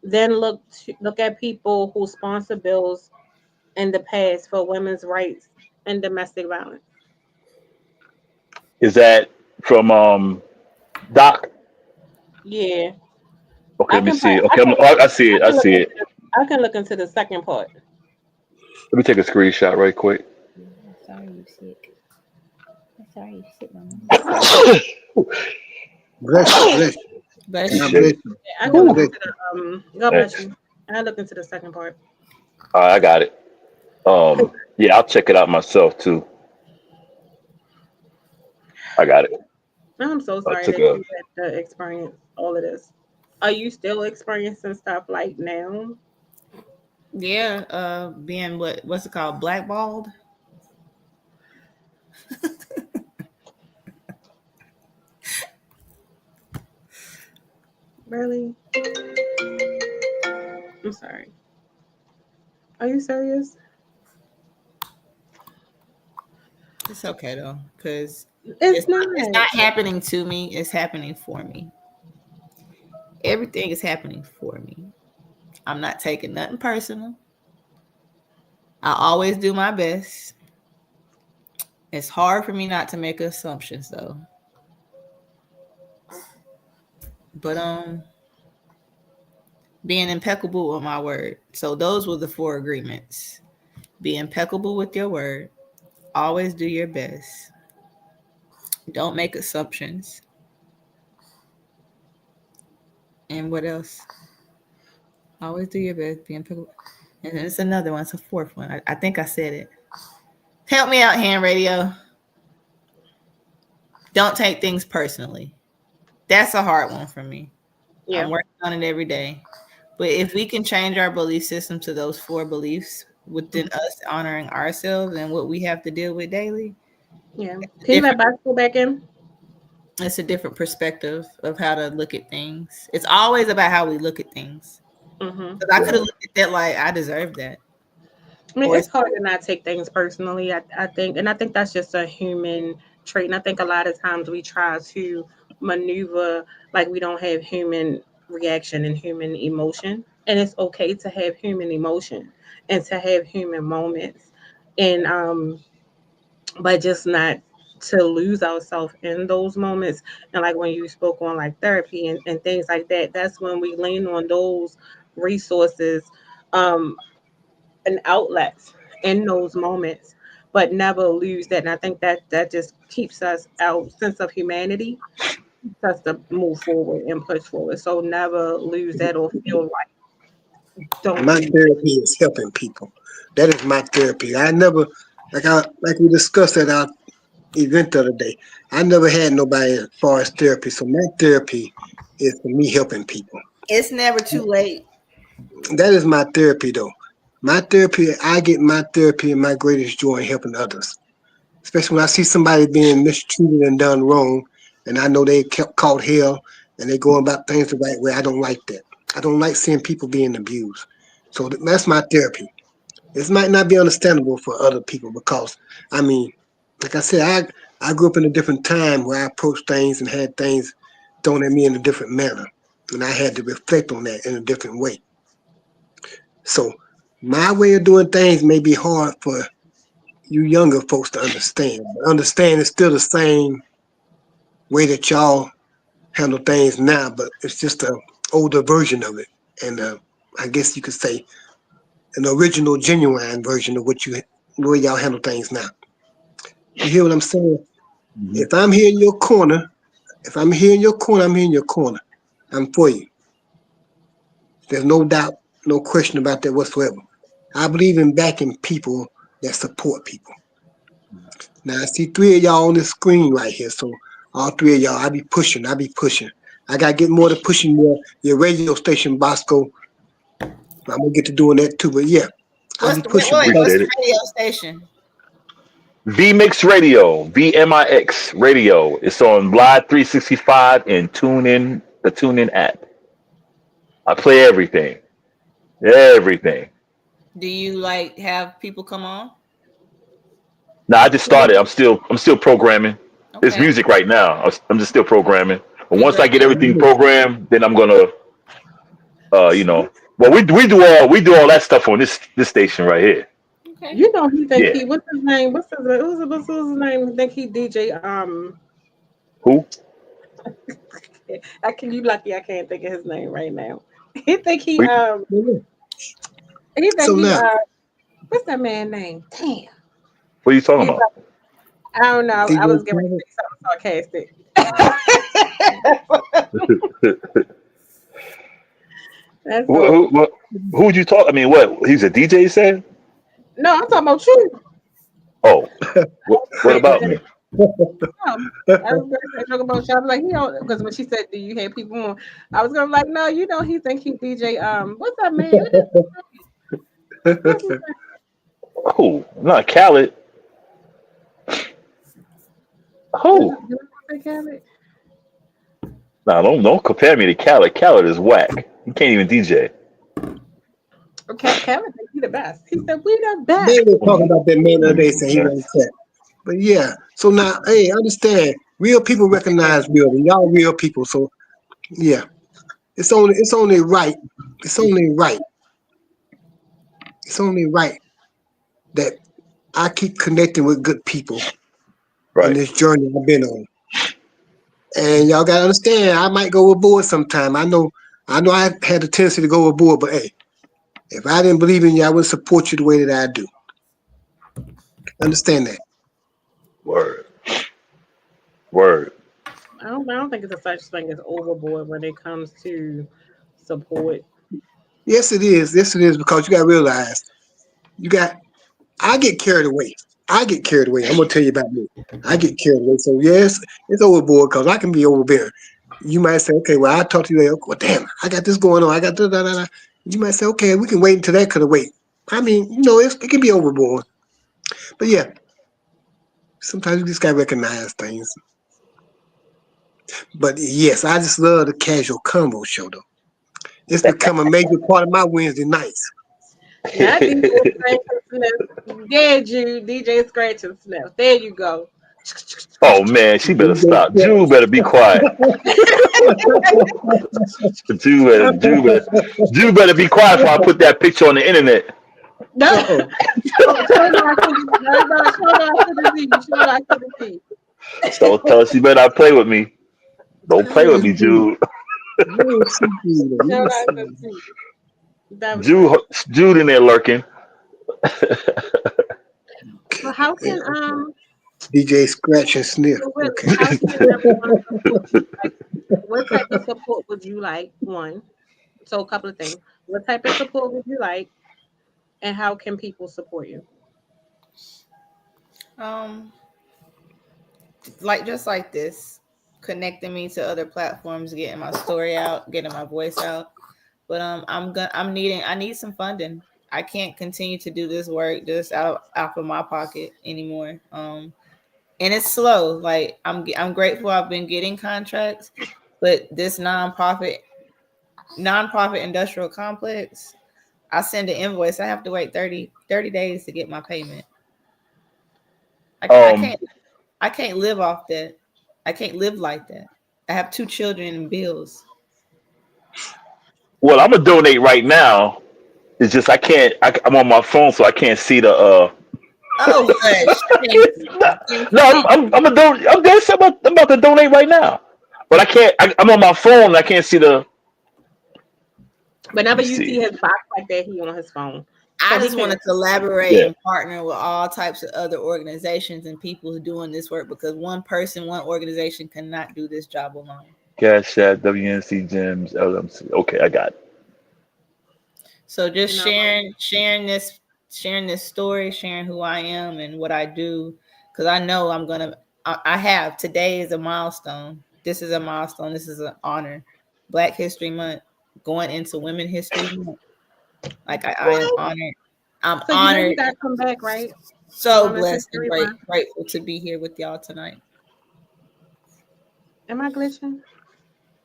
Then look at people who sponsor bills in the past for women's rights and domestic violence. Is that from Doc? Yeah, Okay. I Let me can. see. I Okay. can. I see it. I I can look see into. it. I can look into the second part. Let me take a screenshot right quick. I'm sorry you sick. I'm sorry you sick, Mama. Bless you, bless you. Bless God you. bless Appreciate you. I can God look bless into you. the God it. bless Thanks. you. I look into the second part. All right, I got it. Yeah, I'll check it out myself too. I got it. I'm so I sorry took that a. you had to experience all of this. Are you still experiencing stuff like now? Yeah, being what's it called? Blackballed. Really? I'm sorry. Are you serious? It's okay though, because It's not. it's not happening to me, it's happening for me. Everything is happening for me. I'm not taking nothing personal. I always do my best. It's hard for me not to make assumptions though. But being impeccable with my word. So those were the 4 agreements. Be impeccable with your word. Always do your best. Don't make assumptions. And what else? Always do your best. Be impeccable. And it's another one. It's a 4th one. I think I said it. Help me out, Ham Radio. Don't take things personally. That's a hard one for me. Yeah. I'm working on it every day. But if we can change our belief system to those 4 beliefs within us honoring ourselves and what we have to deal with daily, Yeah. Can you let Bosco back in? it's a different perspective of how to look at things. It's always about how we look at things. Mm-hmm. Because I could have looked at that like I deserve that. I mean, it's hard to not take things personally. I think, and I think that's just a human trait. And I think a lot of times we try to maneuver like we don't have human reaction and human emotion. And it's okay to have human emotion and to have human moments. And but just not to lose ourselves in those moments. And like when you spoke on like therapy and things like that, that's when we lean on those resources um and outlets in those moments, but never lose that. And I think that that just keeps us our sense of humanity, keeps us to move forward and push forward. So never lose that or feel like don't My lose it. therapy is helping people. That is my therapy. I never, like we discussed at our event the other day. I never had nobody as far as therapy. So my therapy is for me helping people. It's never too late. That is my therapy, though. My therapy, I get my therapy and my greatest joy in helping others. Especially when I see somebody being mistreated and done wrong, and I know they kept caught hell and they going about things the right way. I don't like that. I don't like seeing people being abused. So that's my therapy. This might not be understandable for other people because, I mean, like I said, I grew up in a different time where I approached things and had things thrown at me in a different manner, and I had to reflect on that in a different way. So my way of doing things may be hard for you younger folks to understand. But understand it's still the same way that y'all handle things now, but it's just a older version of it, and I guess you could say an original, genuine version of the way y'all handle things now. You hear what I'm saying? Mhm. If I'm here in your corner, if I'm here in your corner, I'm here in your corner. I'm for you. There's no doubt, no question about that whatsoever. I believe in backing people that support people. Now I see 3 of y'all on this screen right here, so all 3 of y'all, I be pushing, I be pushing. I gotta get more to pushing your radio station, Bosco. I'm gonna get to doing that too, but yeah, I be pushing What's Appreciate the it. radio station? VMix Radio, VMIX Radio. It's on Live 365 and TuneIn, the TuneIn app. I play everything, everything. Do you like have people come on? Now I just started. I'm still programming. It's Okay. music right now. I'm just still programming. But once I get everything Congratulations. programmed, then I'm gonna, you know, well we do all that stuff on this station right here. Okay. You know he think Yeah. he what's his name? What's his name? I think he DJ Who? I can you lucky I can't think of his name right now. He think he We, um it. he think So he now, What's that man's name? Damn. What are you talking about? I don't know. I was getting ready to say something sarcastic. That's who would you talk? I mean, what? He's a DJ, you said? No, I'm talking about you. Oh, what about me? I was going to say talk about you. I was like, because when she said, "Do you have people on?" I was gonna be like, no, he think he DJ. What's that man? Oh, not Khaled. Who? Nah, don't compare me to Khaled. Khaled is whack. He can't even DJ. Okay, Khaled think he the best. He said we the best. They were talking about that man the other day saying he was upset. But yeah, so now, hey, understand, real people recognize real, and y'all real people. So yeah, it's only right. It's only right. It's only right that I keep connecting with good people in this journey I've been on. And y'all gotta understand, I might go overboard sometime. I know I had a tendency to go overboard, but hey, if I didn't believe in you, I would support you the way that I do. Understand that. Word. I don't think it's a such thing as overboard when it comes to support. Yes, it is. Yes, it is, because you gotta realize I get carried away. I'm gonna tell you about me. I get carried away. So yes, it's overboard because I can be overbearing. You might say, okay, well, I'll talk to you later. Well, damn, I got this going on. I got da. You might say, okay, we can wait until that could wait. I mean, it can be overboard. But yeah, sometimes you just gotta recognize things. But yes, I just love the casual combo show though. It's become a major part of my Wednesday nights. Not DJ Scratch and Sniff. There, Jude. DJ Scratch and Sniff. There you go. Oh man, she better stop. Jew better be quiet. Jew better be quiet before I put that picture on the internet. No. So tell her she better not play with me. Don't play with me, Jude. Jude in there lurking. Well, how can DJ Scratch and Sniff? Okay. What type of support would you like? One, so a couple of things. What type of support would you like, and how can people support you? Just like this, connecting me to other platforms, getting my story out, getting my voice out. But I need some funding. I can't continue to do this work just out of my pocket anymore. And it's slow. Like I'm grateful I've been getting contracts, but this nonprofit industrial complex, I send an invoice, I have to wait 30 days to get my payment. I can't live off that. I can't live like that. I have 2 children and bills. Well, I'm gonna donate right now. It's just I'm on my phone, so I can't see the. Oh, no, I'm about to donate right now, but I can't. I'm on my phone, and I can't see the. Whenever you see his box like that, he on his phone. I just want to collaborate and partner with all types of other organizations and people who are doing this work, because one person, one organization cannot do this job alone. Cash App, WNC Gyms, LMC. Okay, I got it. So just sharing this story, sharing who I am and what I do, because I know today is a milestone. This is a milestone. This is an honor. Black History Month, going into Women's History Month. Like I am honored. I'm honored. You gotta come back, right? So blessed and grateful to be here with y'all tonight. Am I glitching?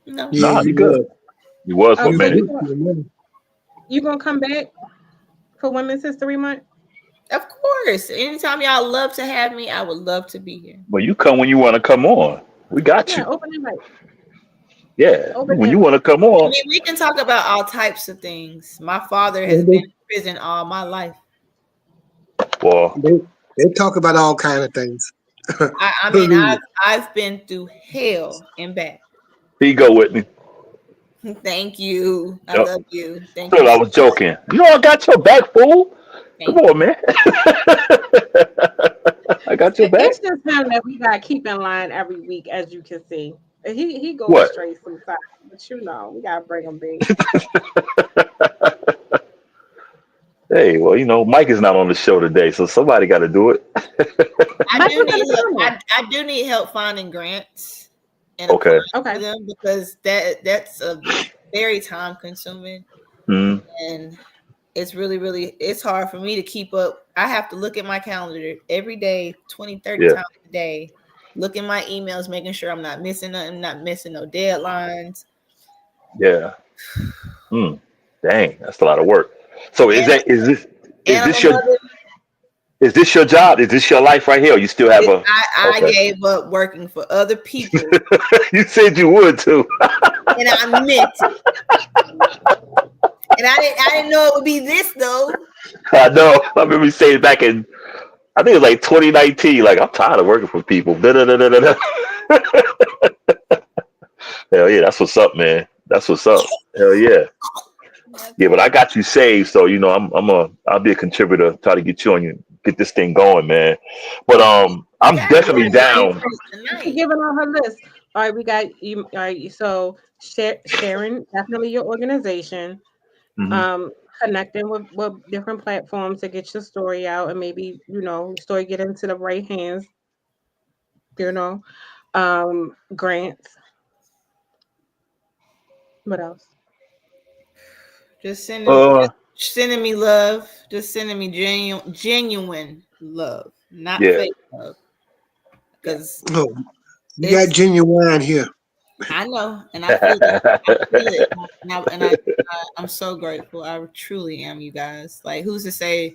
No. Nah, you good. You was for a minute. You gonna come back for Women's History Month? Of course. Anytime y'all love to have me, I would love to be here. Well, you come when you want to come on. We got you. Open it right. Yeah, when you want to come on. I mean, we can talk about all types of things. My father has been in prison all my life. Well, they talk about all kinds of things. I mean, I've been through hell and back. Here you go, Whitney. Thank you. I love you. Thank you. I was joking. I got your back, fool. Come on, man. I got your back. It's just him that we got to keep in line every week, as you can see. He goes What? straight sometimes, but we got to bring him back. Hey, well, Mike is not on the show today, so somebody got to do it. I do need help finding grants and applying for them because that's a very time consuming, and it's really it's hard for me to keep up. I have to look at my calendar every day, 20-30 times a day, look at my emails, making sure I'm not missing nothing, not missing no deadlines. Yeah. Dang, that's a lot of work. So is this your job? Is this your life right here? Or you still have I gave up working for other people. You said you would too. And I meant it. And I didn't know it would be this though. I know. I remember you saying back in, I think it was like 2019, like, I'm tired of working for people. Da-da-da-da-da-da. Hell yeah, that's what's up, man. That's what's up. Hell yeah. Yeah, but I got you saved, so I'll be a contributor, try to get you on you, get this thing going, man. But I'm definitely down. Giving on her list. All right, we got you. All right, so sharing definitely your organization, connecting with different platforms to get your story out, and maybe your story get into the right hands. Grants. What else? Just sending me love. Just sending me genuine love, not fake love. Because you got genuine here. I know, and I feel it. And I'm so grateful. I truly am, you guys. Like, who's to say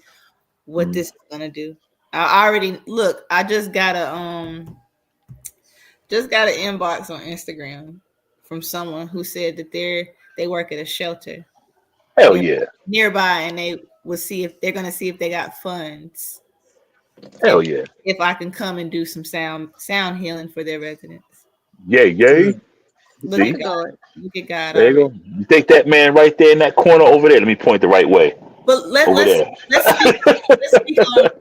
what this is gonna do? I already look. I just got an inbox on Instagram from someone who said that they work at a shelter. Hell yeah. Nearby, and they will see if they're gonna see if they got funds. Hell yeah. If I can come and do some sound healing for their residents. Yay. Look at God. Look at God. There you go. You take that man right there in that corner over there. Let me point the right way. But let's speak on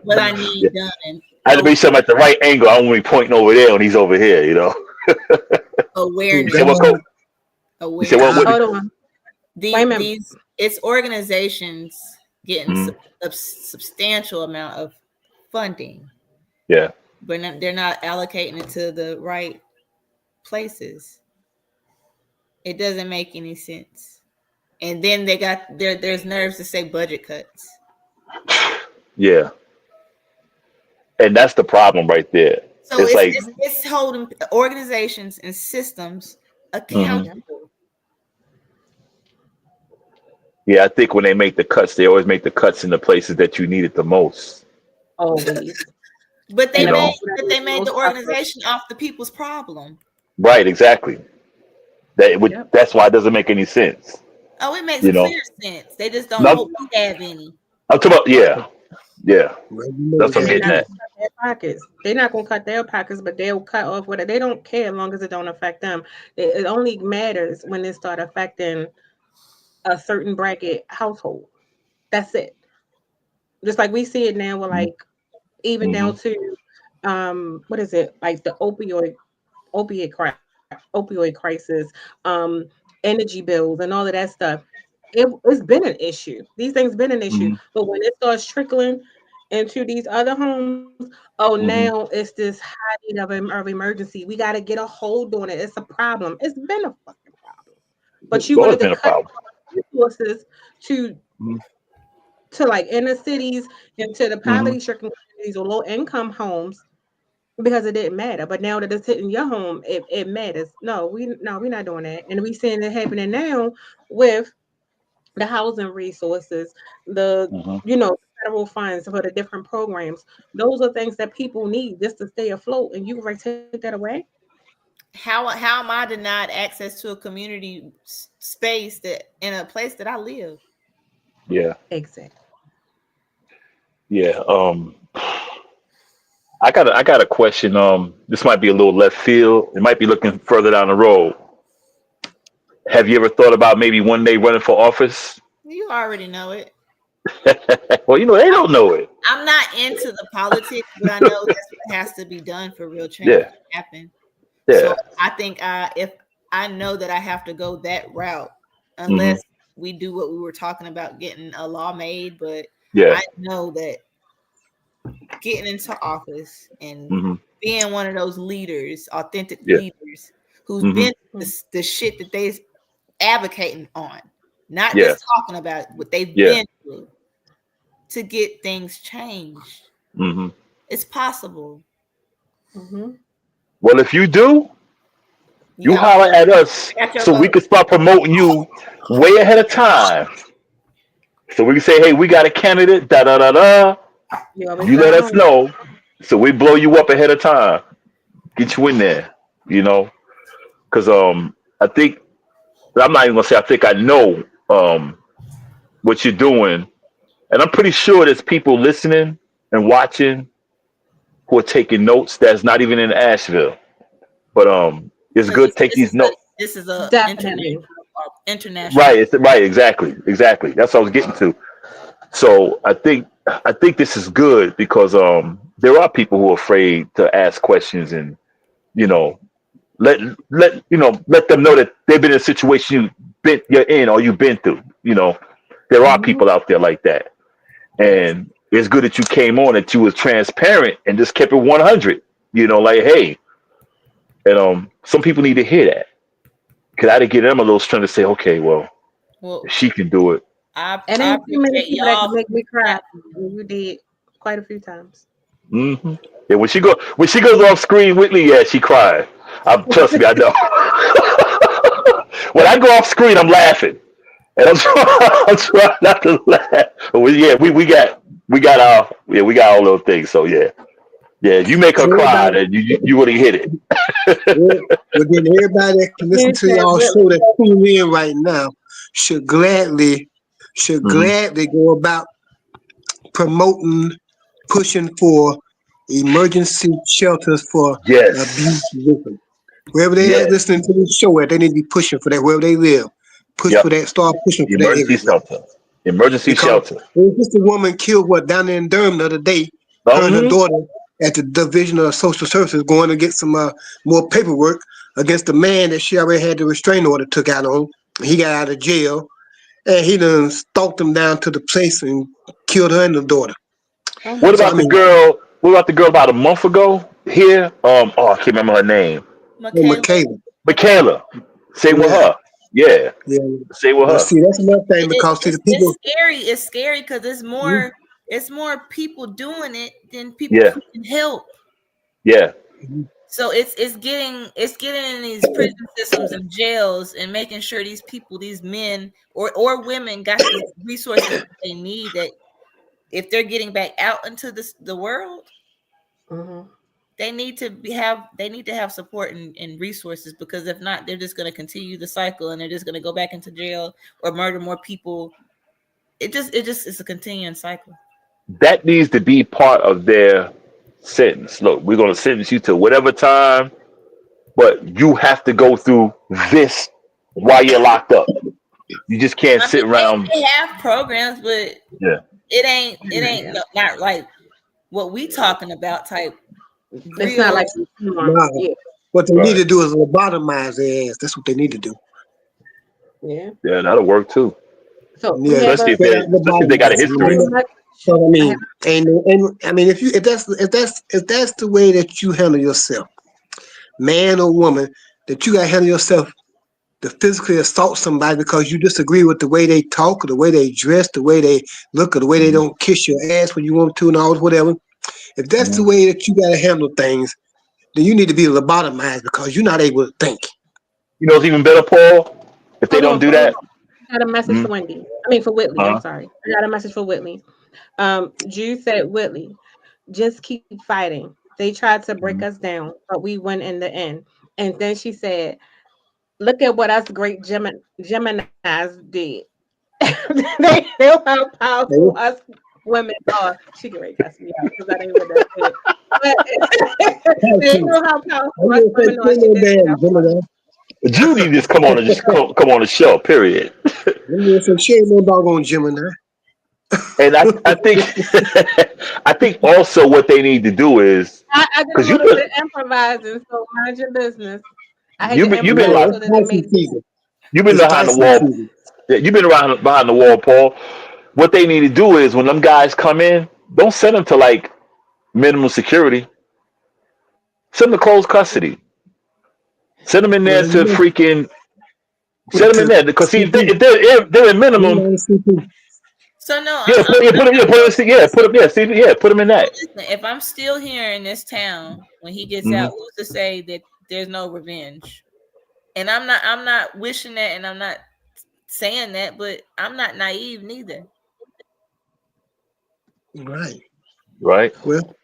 what I need done. And I had to be something at the right angle. I don't want to be pointing over there when he's over here, Awareness. You said what? It's organizations getting a substantial amount of funding. Yeah. But they're not allocating it to the right places. It doesn't make any sense. And then they got there's nerves to say budget cuts. Yeah. And that's the problem right there. So it's holding organizations and systems accountable. Yeah, I think when they make the cuts, they always make the cuts in the places that you need it the most. Always. But they made the organization off the people's problem. Right, exactly. That's why it doesn't make any sense. Oh, it makes clear sense. They just don't know we have any. I'm talking about, yeah. That's what I'm getting at. They're not going to cut their pockets, but they'll cut off what they don't care as long as it don't affect them. It only matters when it start affecting a certain bracket household. That's it. Just like we see it now with like even down to what is it, like the opioid crisis, energy bills and all of that stuff. It's been an issue. These things been an issue. But when it starts trickling into these other homes, now it's this high need of emergency. We got to get a hold on it. It's a problem. It's been a fucking problem. But you wanted to cut resources to like inner cities and to the poverty-stricken communities or low-income homes because it didn't matter. But now that it's hitting your home, it matters. We're not doing that. And we seeing it happening now with the housing resources, the federal funds for the different programs. Those are things that people need just to stay afloat, and you can take that away. How am I denied access to a community space that in a place that I live? Yeah. Exactly. Yeah. I got a question. This might be a little left field. It might be looking further down the road. Have you ever thought about maybe one day running for office? You You already know it. Well, they don't know it. I'm not into the politics, but I know that's what has to be done for real change to happen. Yeah. So I think if I know that I have to go that route, unless we do what we were talking about, getting a law made, but I know that getting into office and being one of those leaders, authentic leaders who's been the shit that they're advocating on, not just talking about what they've been through to get things changed. It's possible. Well, if you do, you holler at us so we can start promoting you way ahead of time. So we can say, hey, we got a candidate, da da da da. You let us know, so we blow you up ahead of time, get you in there, because I think I'm not even gonna say I think I know what you're doing, and I'm pretty sure there's people listening and watching who are taking notes that's not even in Asheville, but it's good to take these notes. This is a international. Right, exactly. That's what I was getting to. So I think this is good because there are people who are afraid to ask questions and let them know that they've been in a situation you're in or you've been through. There are people out there like that, and it's good that you came on, that you was transparent and just kept it 100. Like, hey, and some people need to hear that. Cause I had to give them a little strength to say, okay, well, she can do it. I appreciate y'all. That make me cry. You did quite a few times. Yeah, when she goes off screen, Whitley, she cried. Trust me, I know. When I go off screen, I'm laughing, and I'm trying not to laugh. But we got all those things. So yeah. If you make her cry, then you really hit it. Well, then everybody that can listen to y'all show that tune in right now should gladly go about promoting, pushing for emergency shelters for abuse victims. Wherever they are listening to this show, they need to be pushing for that. Wherever they live, push for that. Start pushing for emergency shelter. Emergency shelter. There was just a woman killed down there in Durham the other day. Her and her daughter at the Division of Social Services going to get some more paperwork against the man that she already had the restraining order took out on. He got out of jail, and he done stalked them down to the place and killed her and the daughter. What about the girl? What about the girl about a month ago here? I can't remember her name. Michaela. Say with her. Yeah. Say with her. See, that's another thing because the people. It's scary because it's more. It's more people doing it than people who can help. Yeah. So it's getting in these prison systems and jails and making sure these people, these men or women, got the resources that they need. That if they're getting back out into the world, they need to have support and resources, because if not, they're just going to continue the cycle and they're just going to go back into jail or murder more people. It's a continuing cycle. That needs to be part of their sentence. Look, we're going to sentence you to whatever time, but you have to go through this while you're locked up. You just can't sit around. They have programs, but it ain't not like what we talking about type. It's not like what they need to do is lobotomize their ass. That's what they need to do. Yeah, that'll work too. So especially if they got a history. So I mean, if that's the way that you handle yourself, man or woman, that you gotta handle yourself to physically assault somebody because you disagree with the way they talk or the way they dress, the way they look, or the way they don't kiss your ass when you want to and all whatever. If that's the way that you gotta handle things, then you need to be lobotomized because you're not able to think. It's even better, Paul, if they don't do that. I got a message for Wendy. I mean for Whitley. I'm sorry. I got a message for Whitley. Drew said, Whitley, just keep fighting. They tried to break us down, but we won in the end. And then she said, look at what us great Geminis did. they know how powerful us women are. She can rate cuss me out because that ain't what that said. But they know how powerful us women are. Judy just come on the show. Period. She ain't no doggone Gemini. And I think I think also what they need to do is I because didn't want to sit improvising, so mind your business. I had to you've been improvise like so that it made sense. you've been It's behind the Tyson wall. season. Yeah, you've been around behind the wall, Paul. What they need to do is when them guys come in, don't send them to like minimum security. Send them to closed custody. Send them in there Well, to freaking put send them in to there because see CP. if they're in minimum. CP. So no, Yeah, put them. Yeah, put them. Yeah, put them. Yeah, see, yeah, put them in that. listen, if I'm still here in this town when he gets Mm-hmm. out, who's to say that there's no revenge? And I'm not wishing that, and I'm not saying that, but I'm not naive neither. Right. Right. Well,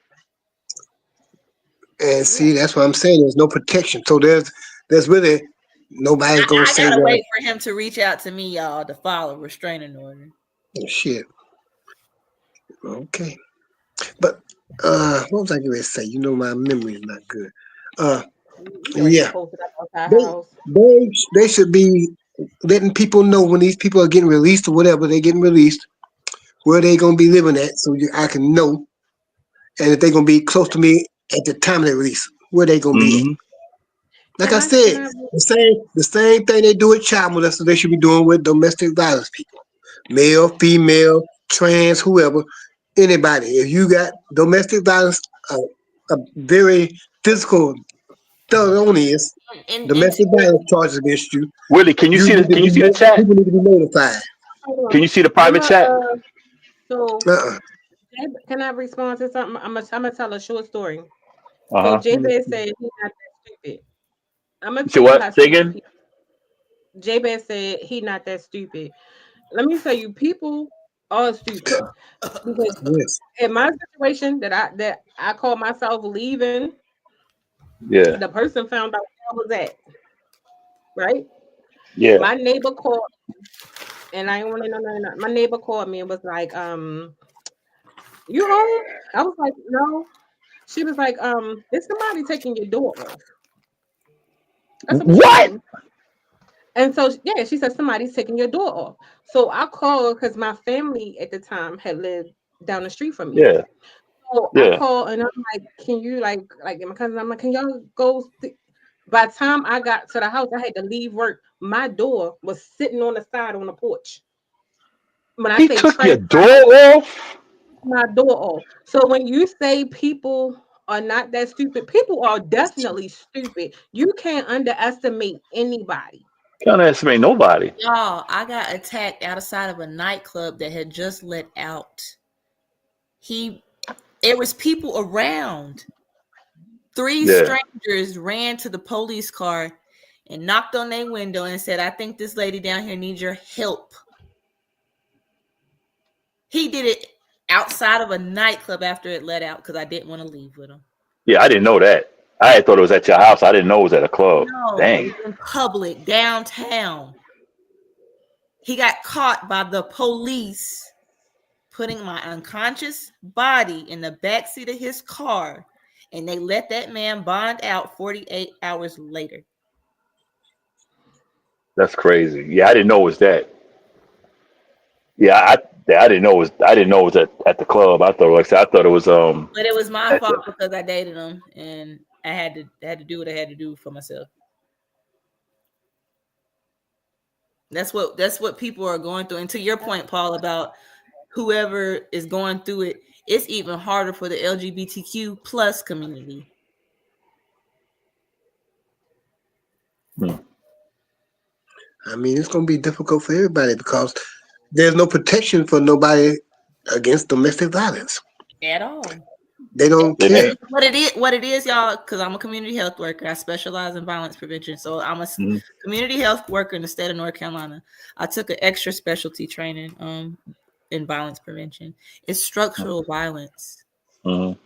and see, that's what I'm saying. There's no protection. So there's really nobody's gonna I say, gotta well, wait for him to reach out to me, y'all, to file a restraining order. shit. Okay. But what was I going to say? You know, my memory is not good. You already Yeah, posted up outside they house. they should be letting people know when these people are getting released or whatever they're getting released, where they gonna be living at, so I can know, and if they're gonna be close to me at the time of their release, where they gonna be at. Mm-hmm. Like Can I I can said, I the same thing they do with child molesters, they should be doing with domestic violence people, male, female, trans, whoever, anybody. If you got domestic violence, a very physical, felonious And domestic violence charges against you, Willie, can you you see need the to can you be see the chat? people need to be notified. hold Can on? you see the I'm private a chat? so Uh-uh. can I respond to something? I'm gonna tell a short story. Uh So huh. Jabez said he's not that stupid. I'm gonna You see tell you what? how Say stupid again. people. Jabez said he not that stupid. Let me tell you, people are stupid because Yes. in my situation that I call myself leaving, Yeah. the person found out where I was at. Right, Yeah. my neighbor called, and I don't want to know nothing. My neighbor called me and was like, "You home?" I was like, "No." She was like, "There's somebody taking your door off." I said, "What you What? mean?" And so, yeah, she said, "Somebody's taking your door off." So I called because my family at the time had lived down the street from me. Yeah. So I Yeah. called and I'm like, "Can you like my cousin? I'm like, can y'all go?" By the time I got to the house, I had to leave work. My door was sitting on the side on the porch. When I He say took your trash, door off. my door off. So when you say people are not that stupid, people are definitely stupid. You can't underestimate anybody. Can't estimate nobody. y'all, I got attacked outside of a nightclub that had just let out. There was people around. Three Yeah. strangers ran to the police car and knocked on their window and said, "I think this lady down here needs your help." He did it outside of a nightclub after it let out because I didn't want to leave with him. Yeah. I didn't know that. I had thought it was at your house. I didn't know it was at a club. No, it Dang. was in public, downtown. He got caught by the police putting my unconscious body in the backseat of his car, and they let that man bond out 48 hours later. That's crazy. Yeah, I didn't know it was that. Yeah, I didn't know it was. I didn't know it was at the club. I thought, like I said, I thought it was But it was my at fault the, because I dated him, and I had to do what I had to do for myself. That's what people are going through. And to your point, Paul, about whoever is going through it, it's even harder for the LGBTQ plus community. I mean, it's gonna be difficult for everybody because there's no protection for nobody against domestic violence. At all. They don't they care. didn't. What it is, y'all, because I'm a community health worker. I specialize in violence prevention. So I'm a Mhm. community health worker in the state of North Carolina. I took an extra specialty training in violence prevention. It's structural violence. Mhm.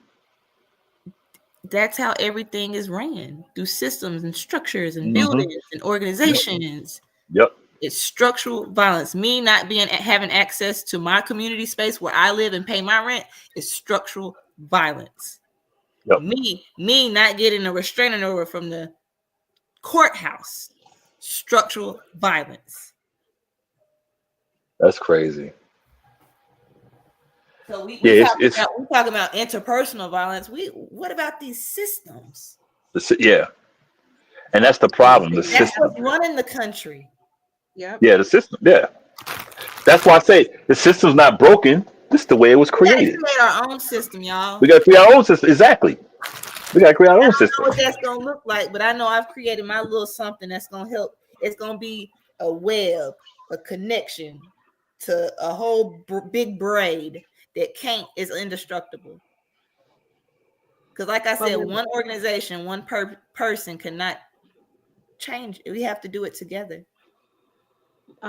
That's how everything is ran, through systems and structures and Mhm. buildings and organizations. Yep. It's structural violence. Me not having access to my community space where I live and pay my rent is structural violence. Yep. Me not getting a restraining order from the courthouse structural violence. That's crazy. So we talk about interpersonal violence. What about these systems? Yeah, and that's the problem. The system what's running the country. Yeah, the system. Yeah, that's why I say the system's not broken. This is the way it was created. We gotta create our own system, y'all. We got to create our own system. Exactly. We got to create our own system. I don't know what that's gonna look like, but I know I've created my little something that's gonna help. It's gonna be a web, a connection to a whole big braid that is indestructible. Because, like I said, one organization, one person cannot change it. We have to do it together.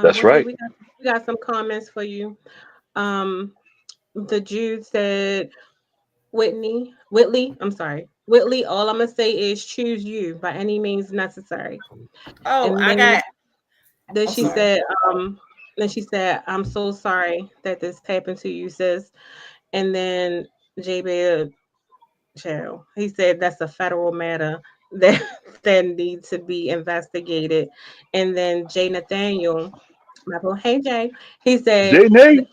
That's right. We got some comments for you. The Jude said, Whitley, all I'm gonna say is choose you by any means necessary. Oh, then she said, I'm so sorry that this happened to you, sis. And then J-Bear, he said that's a federal matter that needs to be investigated. And then Jay Nathaniel, hey Jay, he said it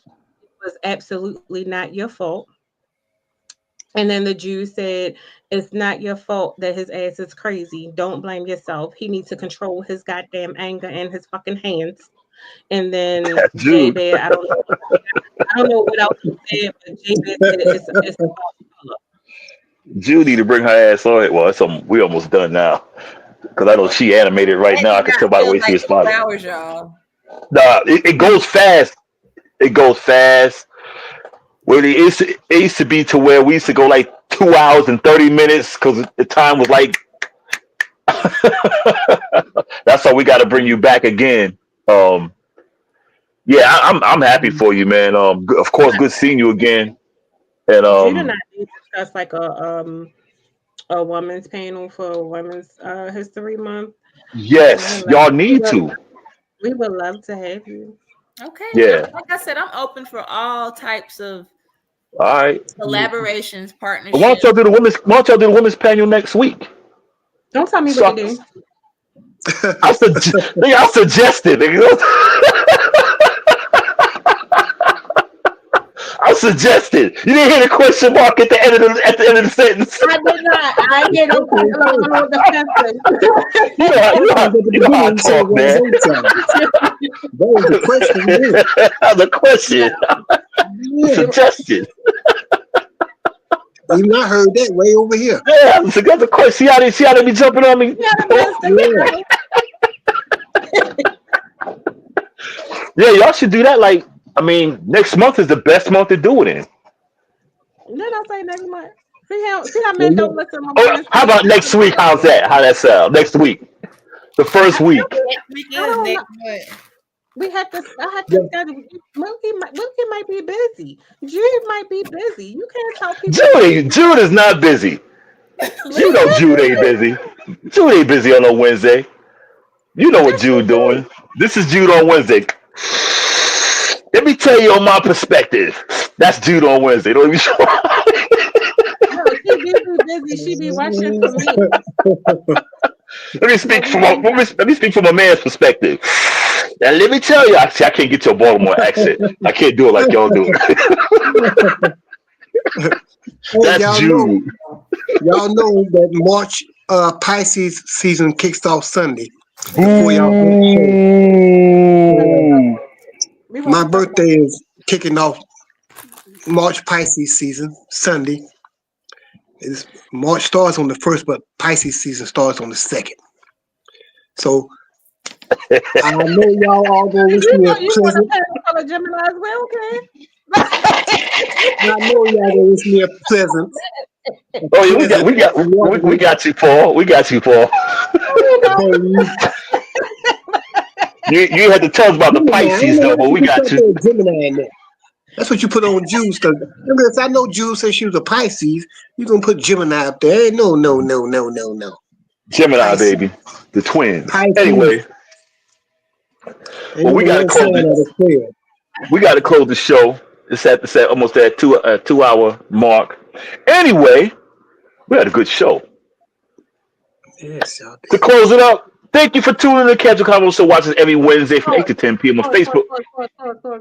was absolutely not your fault. And then the Jew said, it's not your fault that his ass is crazy. Don't blame yourself. He needs to control his goddamn anger in his fucking hands. And then J-Bear, I don't know what else he said, but J-Bear said it's a color. Judy to bring her ass on it. Well, we almost done now. Because I know she animated right now. I can tell by the way she responded. Hours, y'all. Nah, it goes fast. It goes fast. Well, it used to be to where we used to go like 2 hours and 30 minutes because the time was like. That's why we got to bring you back again. I'm happy for you, man. Of course, good seeing you again. And you did not discuss like a women's panel for Women's History Month. Yes, y'all need to. We would love to have you. Okay. Yeah. Like I said, I'm open for all types of collaborations, partnerships. Why don't y'all do the women's panel next week? Don't tell me what to do. I suggested. I suggested. You didn't hear the question mark at the end of the sentence. I did not. I did not. You know how I talk, man. That was the question. The question. Suggested. Even I heard that way over here. Yeah, that's the question. See how they be jumping on me? Yeah, y'all should do that. Like, I mean, next month is the best month to do it in. No, don't say next month. See how men don't listen. How about next week? How's that? How that sound? Next week, the first week. I have to schedule. Mookie might be busy. Jude might be busy. You can't tell people. Jude is not busy. You know Jude ain't busy. Jude ain't busy on a Wednesday. You know what Jude doing. This is Jude on Wednesday. Let me tell you on my perspective. That's Jude on Wednesday. Don't even show. No, she be busy. She be watching for me. Let me speak from a man's perspective. Now let me tell you, I can't get your Baltimore accent. I can't do it like y'all do. That's Jude. Y'all know that March Pisces season kicks off Sunday. My birthday is kicking off March Pisces season Sunday. March starts on the 1st, but Pisces season starts on the 2nd. So I know y'all all gonna wish me a pleasant. You Gemini as well, okay? I know y'all gonna wish me a pleasant. Oh yeah, we got you, Paul. We got you, Paul. You had to tell us about the Pisces though, but we got you. Gemini in there. That's what you put on Juice. Because I know Juice said she was a Pisces. You gonna put Gemini up there? No. Gemini, Pisces. Baby, the twins. Pisces. Anyway, well, we gotta close it. We gotta close the show. It's at almost at 2 hour mark. Anyway, we had a good show. Yes, y'all did. To close it up, Thank you for tuning in to Casual Convo Show. Watch us every Wednesday from 8 to 10 p.m. on Facebook.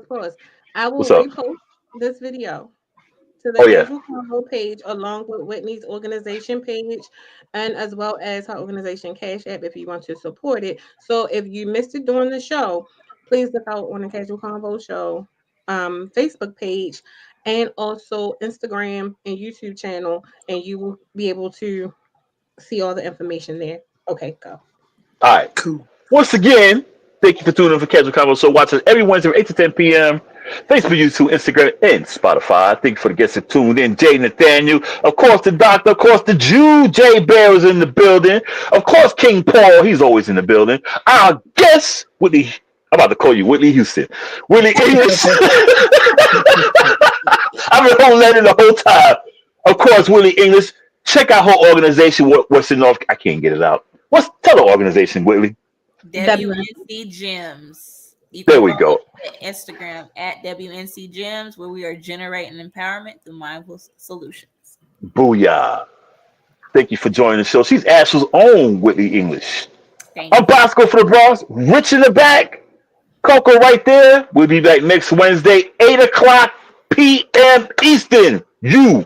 Pause. I will What's up? repost this video to the Oh, yeah. Casual Convo page along with Whitney's organization page and as well as her organization Cash App if you want to support it. So if you missed it during the show, please look out on the Casual Convo Show Facebook page and also Instagram and YouTube channel, and you will be able to see all the information there. Okay, go. All right. Cool. Once again, thank you for tuning in for Casual Convo Show. Watch us every Wednesday from 8 to 10 p.m. Facebook, YouTube, Instagram, and Spotify. Thank you for the guests that tuned in. Jay Nathaniel, of course, the doctor, of course, the Jew, Jay Bear is in the building. Of course, King Paul, he's always in the building. Our guest, Whitley, I'm about to call you Whitley Houston. Whitley English. I've been holding that in the whole time. Of course, Whitley English. Check out her organization, Western North. I can't get it out. Tell the organization, Whitley. WNC Gems. There we go. Instagram at WNC Gems, where we are generating empowerment through mindful solutions. Booyah. Thank you for joining the show. She's Asheville's own Whitley English. I'm Bosco for the Bronx. Rich in the back. Coco right there. We'll be back next Wednesday, 8 o'clock p.m. Eastern. You